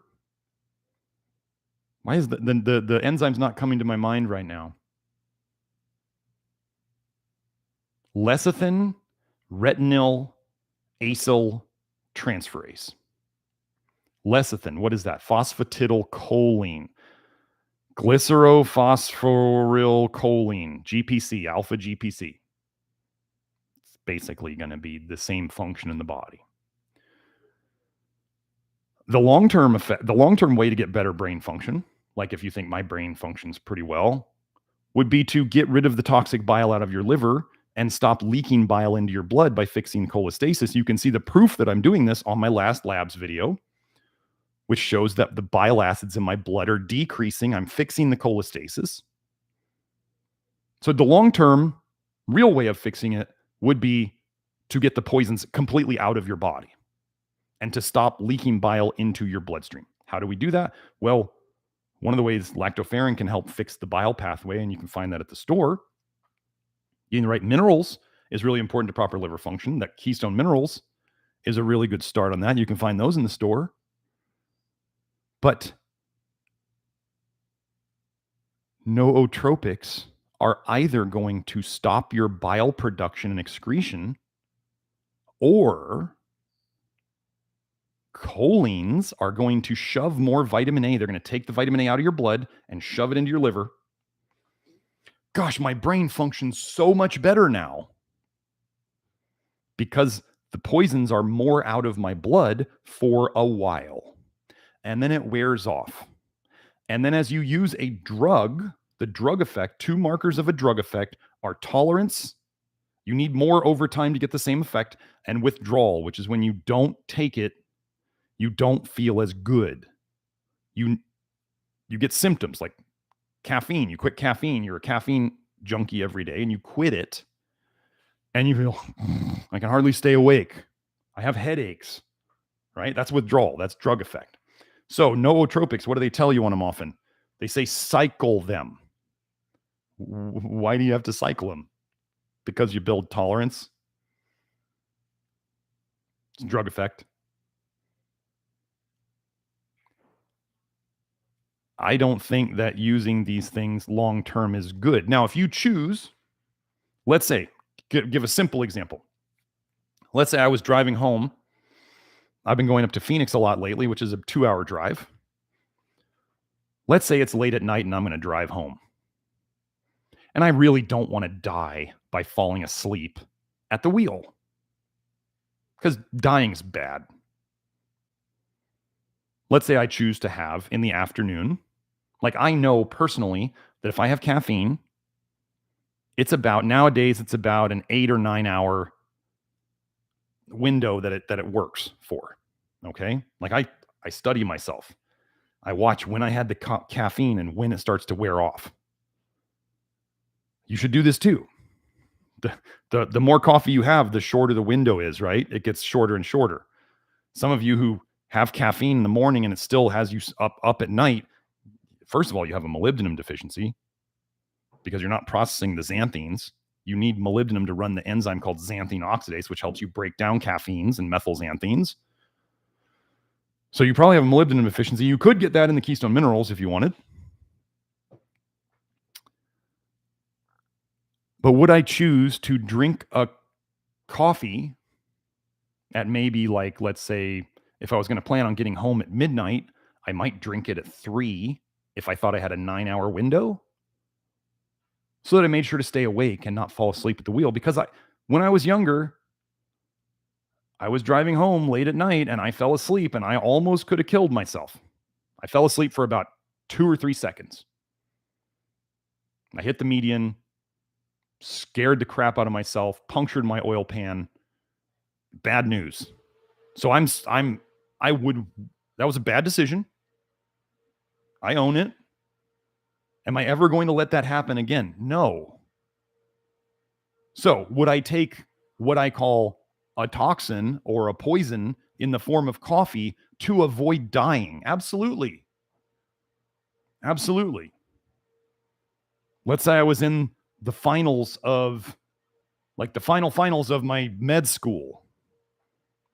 Why is the enzyme's not coming to my mind right now? Lecithin, retinyl, acyl transferase. Lecithin, what is that? Phosphatidylcholine. Glycerophosphorylcholine, GPC, alpha-GPC. It's basically going to be the same function in the body. The long-term effect, the long-term way to get better brain function, like if you think my brain functions pretty well, would be to get rid of the toxic bile out of your liver and stop leaking bile into your blood by fixing cholestasis. You can see the proof that I'm doing this on my last labs video, which shows that the bile acids in my blood are decreasing. I'm fixing the cholestasis. So the long-term real way of fixing it would be to get the poisons completely out of your body and to stop leaking bile into your bloodstream. How do we do that? Well, one of the ways lactoferrin can help fix the bile pathway, and you can find that at the store. Getting the right minerals is really important to proper liver function. That Keystone Minerals is a really good start on that. You can find those in the store. But nootropics are either going to stop your bile production and excretion, or cholines are going to shove more vitamin A. They're going to take the vitamin A out of your blood and shove it into your liver. Gosh, my brain functions so much better now because the poisons are more out of my blood for a while. And then it wears off. And then as you use a drug, the drug effect, 2 markers of a drug effect are tolerance. You need more over time to get the same effect, and withdrawal, which is when you don't take it, you don't feel as good. You get symptoms like caffeine. You quit caffeine. You're a caffeine junkie every day, and you quit it, and you feel, I can hardly stay awake. I have headaches, right? That's withdrawal. That's drug effect. So nootropics, what do they tell you on them often? They say cycle them. Why do you have to cycle them? Because you build tolerance. It's a drug effect. I don't think that using these things long term is good. Now, if you choose, let's say, give a simple example. Let's say I was driving home. I've been going up to Phoenix a lot lately, which is a 2-hour drive. Let's say it's late at night and I'm going to drive home. And I really don't want to die by falling asleep at the wheel, because dying's bad. Let's say I choose to have in the afternoon, like I know personally that if I have caffeine, nowadays it's about an 8 or 9 hour window that it works for. Okay. Like I study myself. I watch when I had the caffeine and when it starts to wear off. You should do this too. The more coffee you have, the shorter the window is, right? It gets shorter and shorter. Some of you who have caffeine in the morning and it still has you up at night, first of all, you have a molybdenum deficiency because you're not processing the xanthines. You need molybdenum to run the enzyme called xanthine oxidase, which helps you break down caffeines and methylxanthines. So you probably have a molybdenum deficiency. You could get that in the Keystone Minerals if you wanted. But would I choose to drink a coffee at maybe, like, let's say, if I was going to plan on getting home at midnight, I might drink it at 3 if I thought I had a 9-hour window, so that I made sure to stay awake and not fall asleep at the wheel. Because when I was younger, I was driving home late at night and I fell asleep and I almost could have killed myself. I fell asleep for about 2 or 3 seconds. I hit the median, scared the crap out of myself, punctured my oil pan. Bad news. So that was a bad decision. I own it. Am I ever going to let that happen again? No. So would I take what I call a toxin or a poison in the form of coffee to avoid dying? Absolutely. Absolutely. Let's say I was in the finals of, like, the finals of my med school.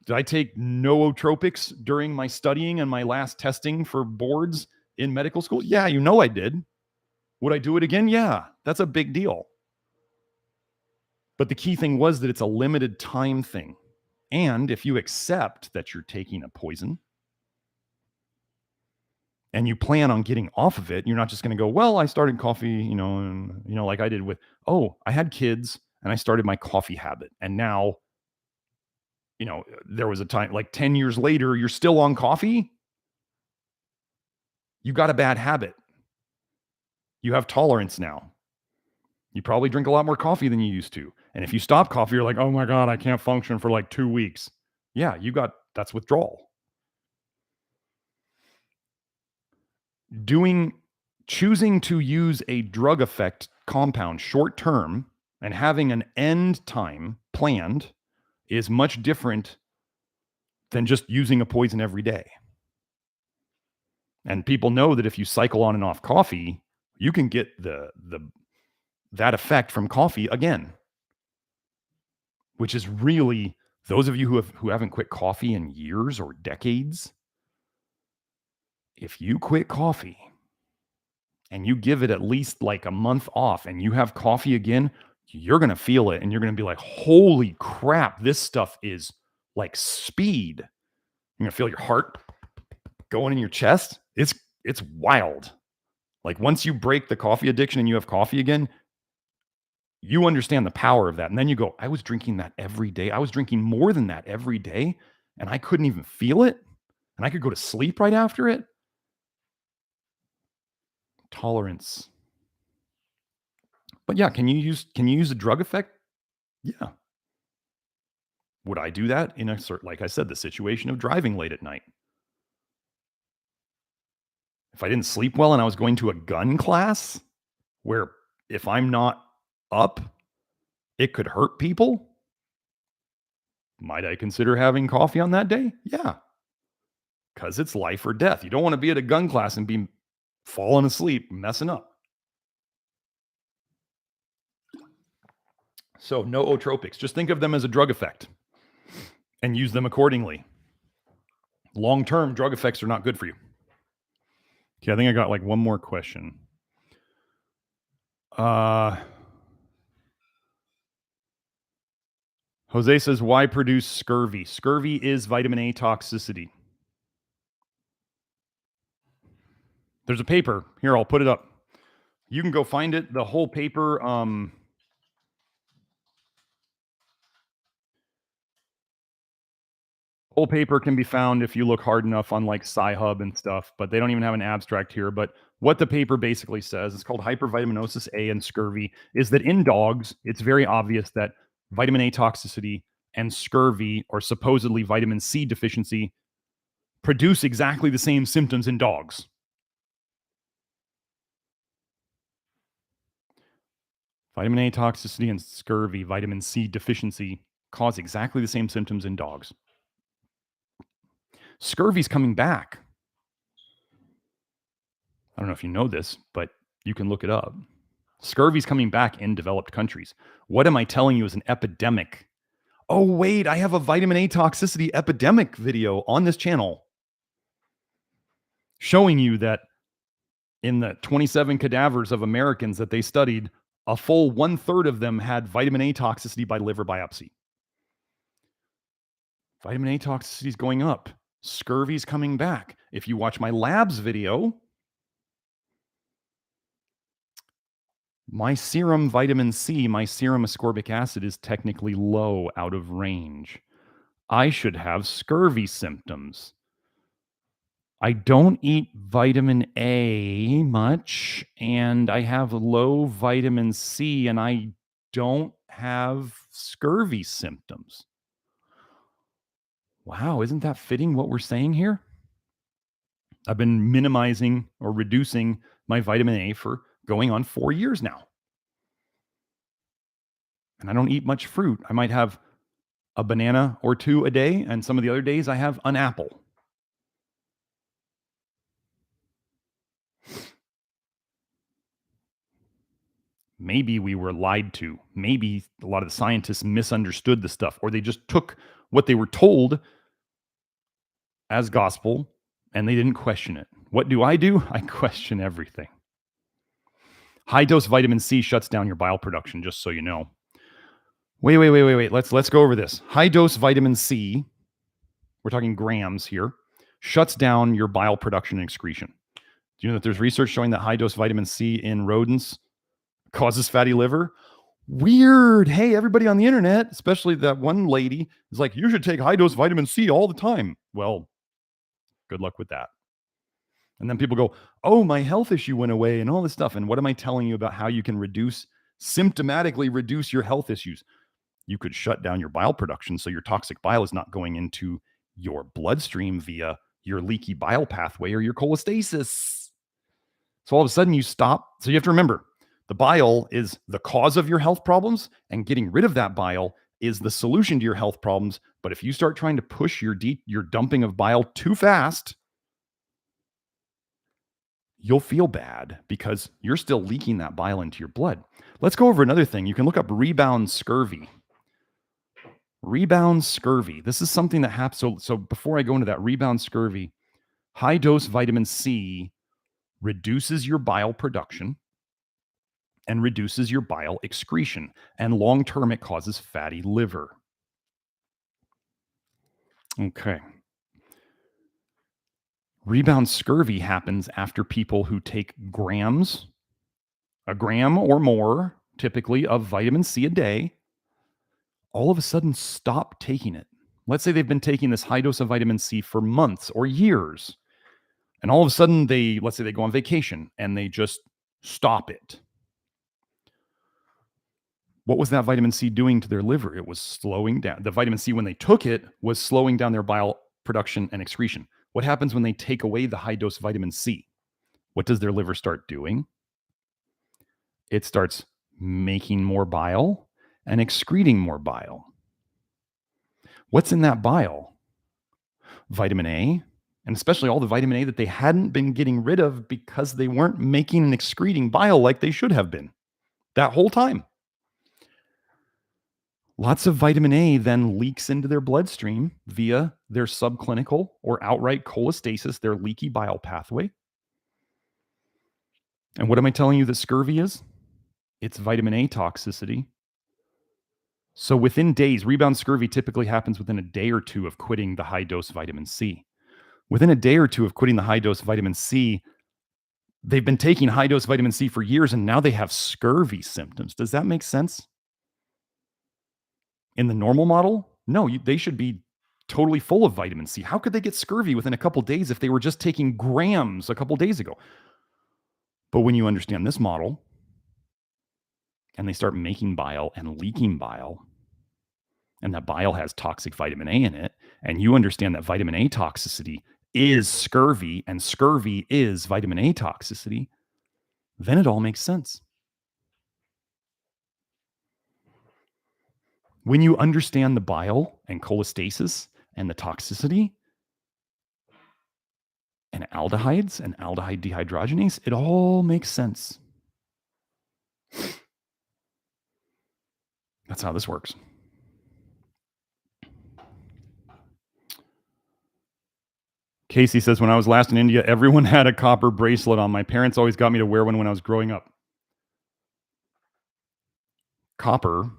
Did I take nootropics during my studying and my last testing for boards in medical school? Yeah, I did. Would I do it again? Yeah, that's a big deal. But the key thing was that it's a limited time thing. And if you accept that you're taking a poison and you plan on getting off of it, you're not just going to go, well, I started coffee, like I did with, I had kids and I started my coffee habit. And now, there was a time, like 10 years later, you're still on coffee. You got a bad habit. You have tolerance now. You probably drink a lot more coffee than you used to. And if you stop coffee, you're like, oh my God, I can't function for like 2 weeks. Yeah, that's withdrawal. Choosing to use a drug effect compound short term and having an end time planned is much different than just using a poison every day. And people know that if you cycle on and off coffee, you can get that effect from coffee again, which is really, those of you who haven't quit coffee in years or decades, if you quit coffee and you give it at least like a month off and you have coffee again, you're going to feel it and you're going to be like, holy crap, this stuff is like speed. You're going to feel your heart going in your chest. It's wild. Like once you break the coffee addiction and you have coffee again, you understand the power of that. And then you go, I was drinking that every day. I was drinking more than that every day and I couldn't even feel it. And I could go to sleep right after it. Tolerance. But yeah, can you use a drug effect? Yeah. Would I do that in like I said, the situation of driving late at night? If I didn't sleep well and I was going to a gun class where if I'm not up, it could hurt people, might I consider having coffee on that day? Yeah. Because it's life or death. You don't want to be at a gun class and be falling asleep, messing up. So no ootropics. Just think of them as a drug effect and use them accordingly. Long-term drug effects are not good for you. Okay, I think I got like one more question. Jose says, why produce scurvy? Scurvy is vitamin A toxicity. There's a paper. Here, I'll put it up. You can go find it. The whole paper, can be found if you look hard enough on like Sci-Hub and stuff, but they don't even have an abstract here. But what the paper basically says, it's called hypervitaminosis A and scurvy, is that in dogs, it's very obvious that vitamin A toxicity and scurvy, or supposedly vitamin C deficiency, produce exactly the same symptoms in dogs. Vitamin A toxicity and scurvy, vitamin C deficiency, cause exactly the same symptoms in dogs. Scurvy's coming back. I don't know if you know this, but you can look it up. Scurvy's coming back in developed countries. What am I telling you is an epidemic? Oh, wait, I have a vitamin A toxicity epidemic video on this channel showing you that in the 27 cadavers of Americans that they studied, a full 1/3 of them had vitamin A toxicity by liver biopsy. Vitamin A toxicity is going up. Scurvy's coming back. If you watch my labs video, my serum vitamin C, my serum ascorbic acid is technically low, out of range. I should have scurvy symptoms. I don't eat vitamin A much, and I have low vitamin C, and I don't have scurvy symptoms. Wow, isn't that fitting what we're saying here? I've been minimizing or reducing my vitamin A for going on 4 years now. And I don't eat much fruit. I might have a banana or two a day, and some of the other days I have an apple. Maybe we were lied to. Maybe a lot of the scientists misunderstood the stuff, or they just took what they were told as gospel and they didn't question it. What do? I question everything. High dose vitamin C shuts down your bile production, just so you know. Wait. Let's go over this. High dose vitamin C, we're talking grams here, shuts down your bile production and excretion. Do you know that there's research showing that high dose vitamin C in rodents causes fatty liver? Weird. Hey, everybody on the internet, especially that one lady, is like, you should take high dose vitamin C all the time. Well, good luck with that. And then people go, oh, my health issue went away and all this stuff. And what am I telling you about how you can symptomatically reduce your health issues? You could shut down your bile production so your toxic bile is not going into your bloodstream via your leaky bile pathway or your cholestasis. So all of a sudden you stop. So you have to remember, the bile is the cause of your health problems, and getting rid of that bile is the solution to your health problems. But if you start trying to push your dumping of bile too fast, you'll feel bad because you're still leaking that bile into your blood. Let's go over another thing. You can look up rebound scurvy. Rebound scurvy. This is something that happens. So before I go into that, rebound scurvy, high dose vitamin C reduces your bile production and reduces your bile excretion. And long term, it causes fatty liver. Okay. Rebound scurvy happens after people who take a gram or more, typically, of vitamin C a day, all of a sudden stop taking it. Let's say they've been taking this high dose of vitamin C for months or years. And all of a sudden, let's say they go on vacation and they just stop it. What was that vitamin C doing to their liver? It was slowing down. The vitamin C, when they took it, was slowing down their bile production and excretion. What happens when they take away the high dose vitamin C? What does their liver start doing? It starts making more bile and excreting more bile. What's in that bile? Vitamin A, and especially all the vitamin A that they hadn't been getting rid of because they weren't making and excreting bile like they should have been that whole time. Lots of vitamin A then leaks into their bloodstream via their subclinical or outright cholestasis, their leaky bile pathway. And what am I telling you that scurvy is? It's vitamin A toxicity. So within days, rebound scurvy typically happens within a day or two of quitting the high dose vitamin C. Within a day or two of quitting the high dose vitamin C, they've been taking high dose vitamin C for years and now they have scurvy symptoms. Does that make sense? In the normal model, no, they should be totally full of vitamin C. How could they get scurvy within a couple days if they were just taking grams a couple days ago? But when you understand this model and they start making bile and leaking bile, and that bile has toxic vitamin A in it, and you understand that vitamin A toxicity is scurvy and scurvy is vitamin A toxicity, then it all makes sense. When you understand the bile and cholestasis and the toxicity and aldehydes and aldehyde dehydrogenase, it all makes sense. That's how this works. Casey says, when I was last in India, everyone had a copper bracelet on. My parents always got me to wear one when I was growing up. Copper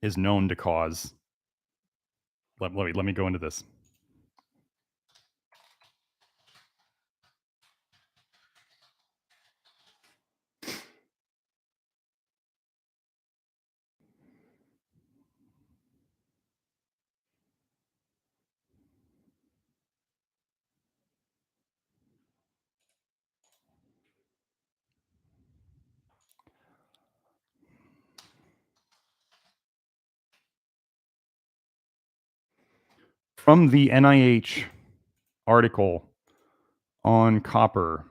is known to cause, let me go into this. From the NIH article on copper,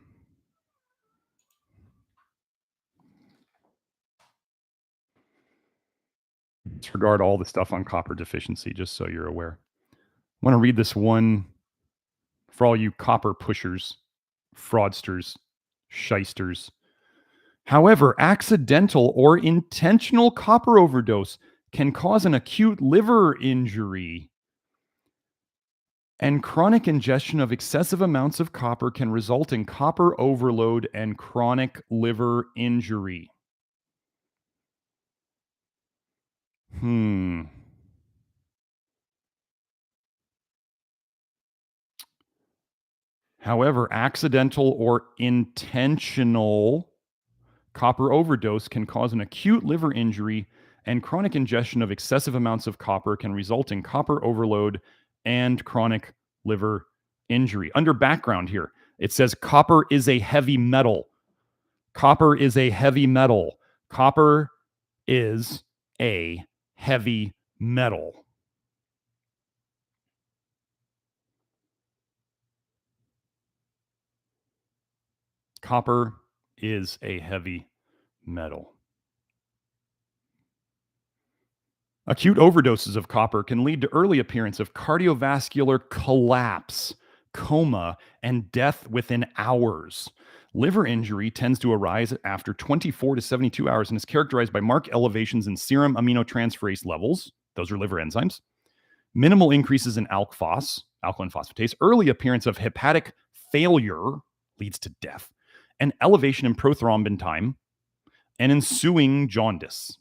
disregard all the stuff on copper deficiency, just so you're aware. I want to read this one for all you copper pushers, fraudsters, shysters. However, accidental or intentional copper overdose can cause an acute liver injury. And chronic ingestion of excessive amounts of copper can result in copper overload and chronic liver injury. However, accidental or intentional copper overdose can cause an acute liver injury, and chronic ingestion of excessive amounts of copper can result in copper overload and chronic liver injury. Under background here, it says copper is a heavy metal. Copper is a heavy metal. Copper is a heavy metal. Copper is a heavy metal. Acute overdoses of copper can lead to early appearance of cardiovascular collapse, coma, and death within hours. Liver injury tends to arise after 24 to 72 hours and is characterized by marked elevations in serum aminotransferase levels. Those are liver enzymes. Minimal increases in alkaline phosphatase. Early appearance of hepatic failure leads to death. And elevation in prothrombin time and ensuing jaundice.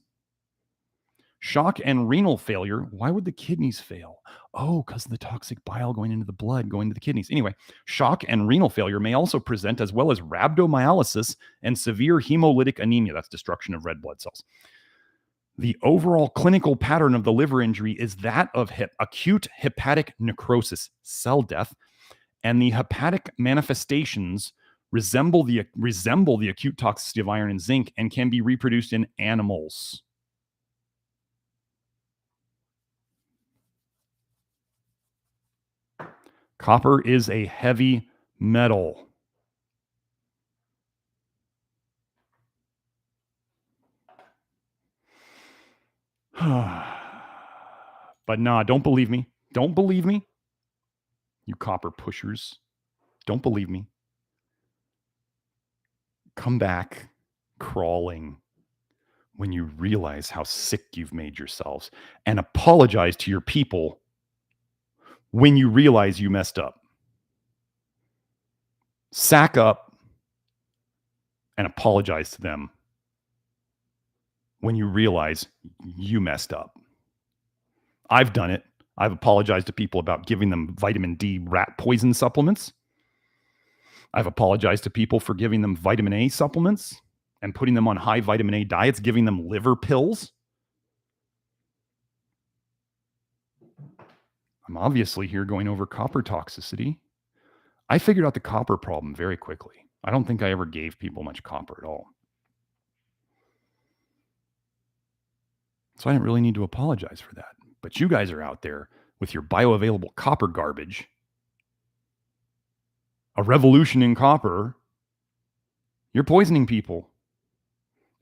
Shock and renal failure. Why would the kidneys fail? Oh, because of the toxic bile going into the blood, going to the kidneys. Anyway, shock and renal failure may also present as well as rhabdomyolysis and severe hemolytic anemia. That's destruction of red blood cells. The overall clinical pattern of the liver injury is that of acute hepatic necrosis, cell death, and the hepatic manifestations resemble the acute toxicity of iron and zinc and can be reproduced in animals. Copper is a heavy metal. But nah, don't believe me. Don't believe me. You copper pushers. Don't believe me. Come back crawling when you realize how sick you've made yourselves and apologize to your people when you realize you messed up. Sack up and apologize to them when you realize you messed up. I've done it. I've apologized to people about giving them vitamin D rat poison supplements. I've apologized to people for giving them vitamin A supplements and putting them on high vitamin A diets, giving them liver pills. I'm obviously here going over copper toxicity. I figured out the copper problem very quickly. I don't think I ever gave people much copper at all. So I didn't really need to apologize for that. But you guys are out there with your bioavailable copper garbage, a revolution in copper. You're poisoning people.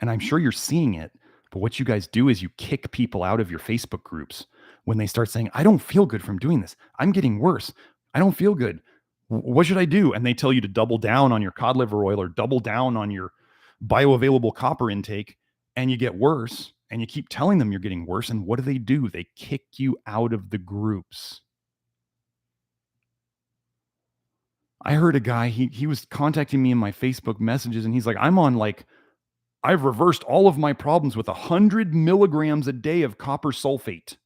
And I'm sure you're seeing it. But what you guys do is you kick people out of your Facebook groups when they start saying, I don't feel good from doing this. I'm getting worse. I don't feel good. What should I do? And they tell you to double down on your cod liver oil or double down on your bioavailable copper intake, and you get worse. And you keep telling them you're getting worse. And what do? They kick you out of the groups. I heard a guy, he was contacting me in my Facebook messages, and he's like, I've reversed all of my problems with 100 milligrams a day of copper sulfate.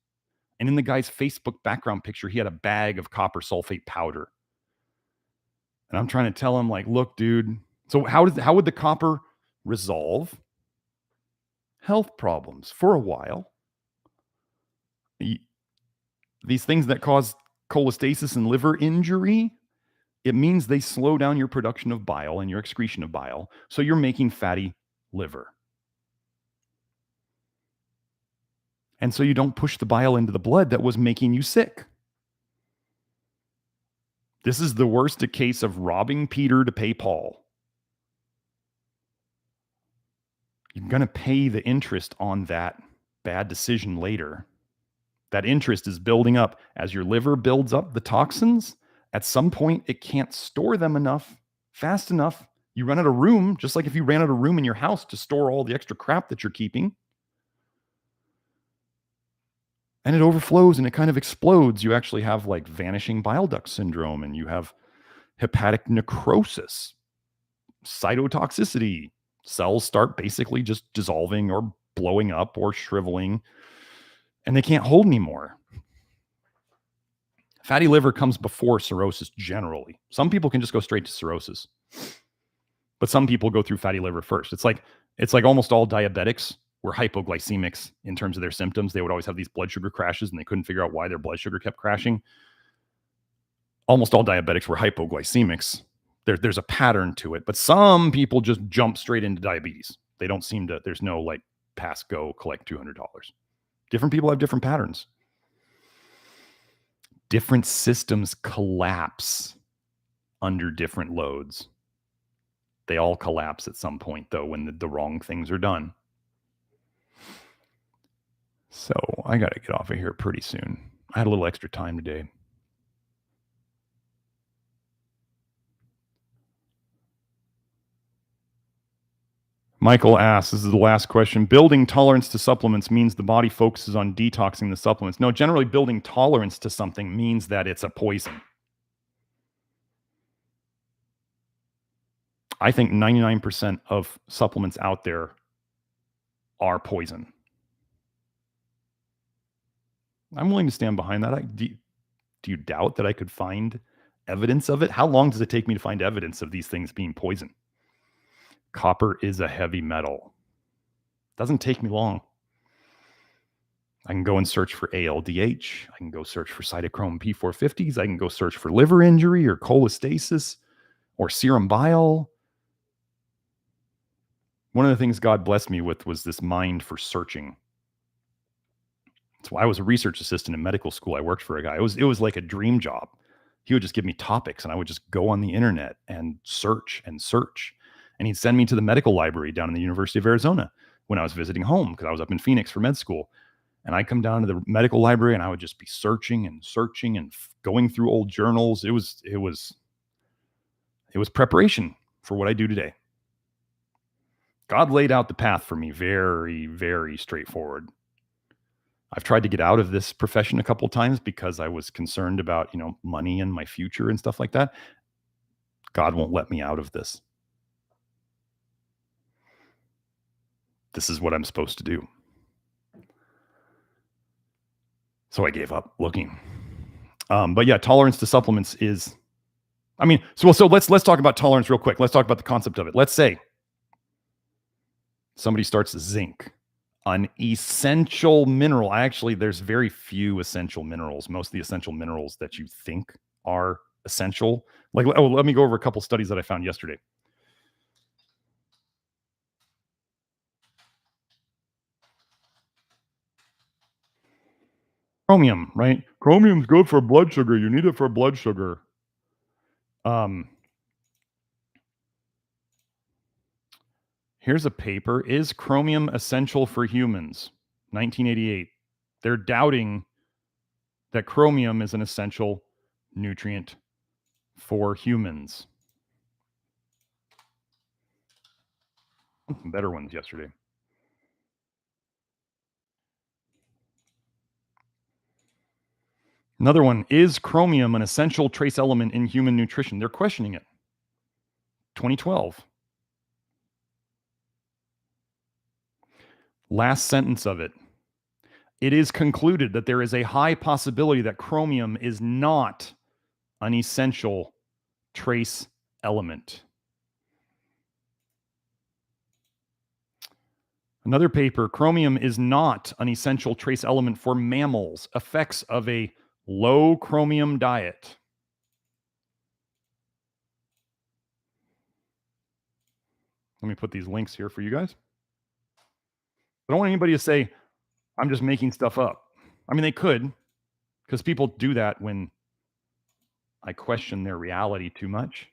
And in the guy's Facebook background picture, he had a bag of copper sulfate powder. And I'm trying to tell him, like, look, dude, so how would the copper resolve health problems for a while? These things that cause cholestasis and liver injury, it means they slow down your production of bile and your excretion of bile. So you're making fatty liver. And so you don't push the bile into the blood that was making you sick. This is the worst case of robbing Peter to pay Paul. You're going to pay the interest on that bad decision later. That interest is building up. As your liver builds up the toxins, at some point it can't store them fast enough. You run out of room, just like if you ran out of room in your house to store all the extra crap that you're keeping. And it overflows and it kind of explodes. You actually have like vanishing bile duct syndrome, and you have hepatic necrosis, cytotoxicity. Cells start basically just dissolving or blowing up or shriveling, and they can't hold anymore. Fatty liver comes before cirrhosis generally. Some people can just go straight to cirrhosis, but some people go through fatty liver first. It's like almost all diabetics were hypoglycemics in terms of their symptoms. They would always have these blood sugar crashes, and they couldn't figure out why their blood sugar kept crashing. Almost all diabetics were hypoglycemics. There's a pattern to it, but some people just jump straight into diabetes. They don't seem to, there's no like pass, go, collect $200. Different people have different patterns. Different systems collapse under different loads. They all collapse at some point, though, when the wrong things are done. So I got to get off of here pretty soon. I had a little extra time today. Michael asks, this is the last question. Building tolerance to supplements means the body focuses on detoxing the supplements. No, generally building tolerance to something means that it's a poison. I think 99% of supplements out there are poison. I'm willing to stand behind that. Do you doubt that I could find evidence of it? How long does it take me to find evidence of these things being poison? Copper is a heavy metal. Doesn't take me long. I can go and search for ALDH. I can go search for cytochrome P450s. I can go search for liver injury or cholestasis or serum bile. One of the things God blessed me with was this mind for searching. That's why I was a research assistant in medical school. I worked for a guy. It was like a dream job. He would just give me topics and I would just go on the internet and search and search. And he'd send me to the medical library down in the University of Arizona when I was visiting home because I was up in Phoenix for med school. And I'd come down to the medical library and I would just be searching and searching and going through old journals. It was preparation for what I do today. God laid out the path for me very, very straightforward. I've tried to get out of this profession a couple of times because I was concerned about, money and my future and stuff like that. God won't let me out of this. This is what I'm supposed to do. So I gave up looking. But yeah, tolerance to supplements is, so let's talk about tolerance real quick. Let's talk about the concept of it. Let's say somebody starts zinc, an essential mineral. Actually, there's very few essential minerals. Most of the essential minerals that you think are essential. Let me go over a couple studies that I found yesterday. Chromium, right? Chromium's good for blood sugar. You need it for blood sugar. Here's a paper. Is chromium essential for humans? 1988. They're doubting that chromium is an essential nutrient for humans. Some better ones yesterday. Another one, is chromium an essential trace element in human nutrition? They're questioning it. 2012. Last sentence of it. It is concluded that there is a high possibility that chromium is not an essential trace element. Another paper, chromium is not an essential trace element for mammals. Effects of a low chromium diet. Let me put these links here for you guys. I don't want anybody to say, I'm just making stuff up. They could, because people do that when I question their reality too much.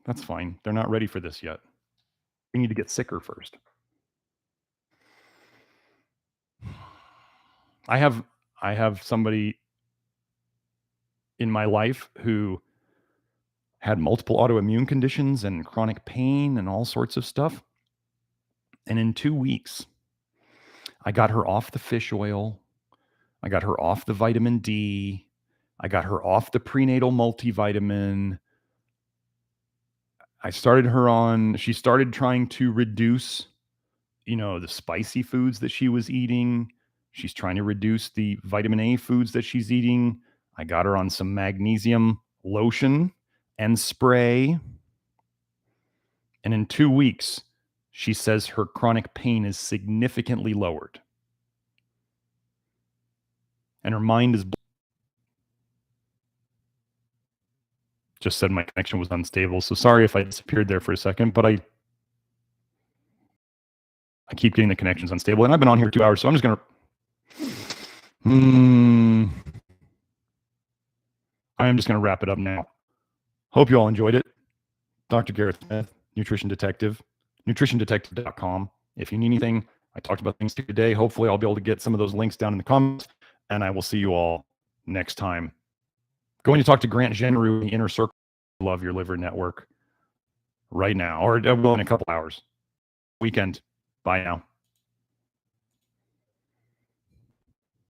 That's fine. They're not ready for this yet. They need to get sicker first. I have somebody in my life who had multiple autoimmune conditions and chronic pain and all sorts of stuff. And in 2 weeks, I got her off the fish oil. I got her off the vitamin D. I got her off the prenatal multivitamin. She started trying to reduce, the spicy foods that she was eating. She's trying to reduce the vitamin A foods that she's eating. I got her on some magnesium lotion and spray. And in 2 weeks, she says her chronic pain is significantly lowered. And her mind is just said my connection was unstable. So sorry if I disappeared there for a second, but I keep getting the connections unstable. And I've been on here 2 hours, so I'm just going to... I am just going to wrap it up now. Hope you all enjoyed it. Dr. Garrett Smith, nutrition detective. nutritiondetective.com. If you need anything, I talked about things today. Hopefully, I'll be able to get some of those links down in the comments, and I will see you all next time. Going to talk to Grant Genru, the Inner Circle Love Your Liver Network right now, or well, in a couple hours. Weekend. Bye now.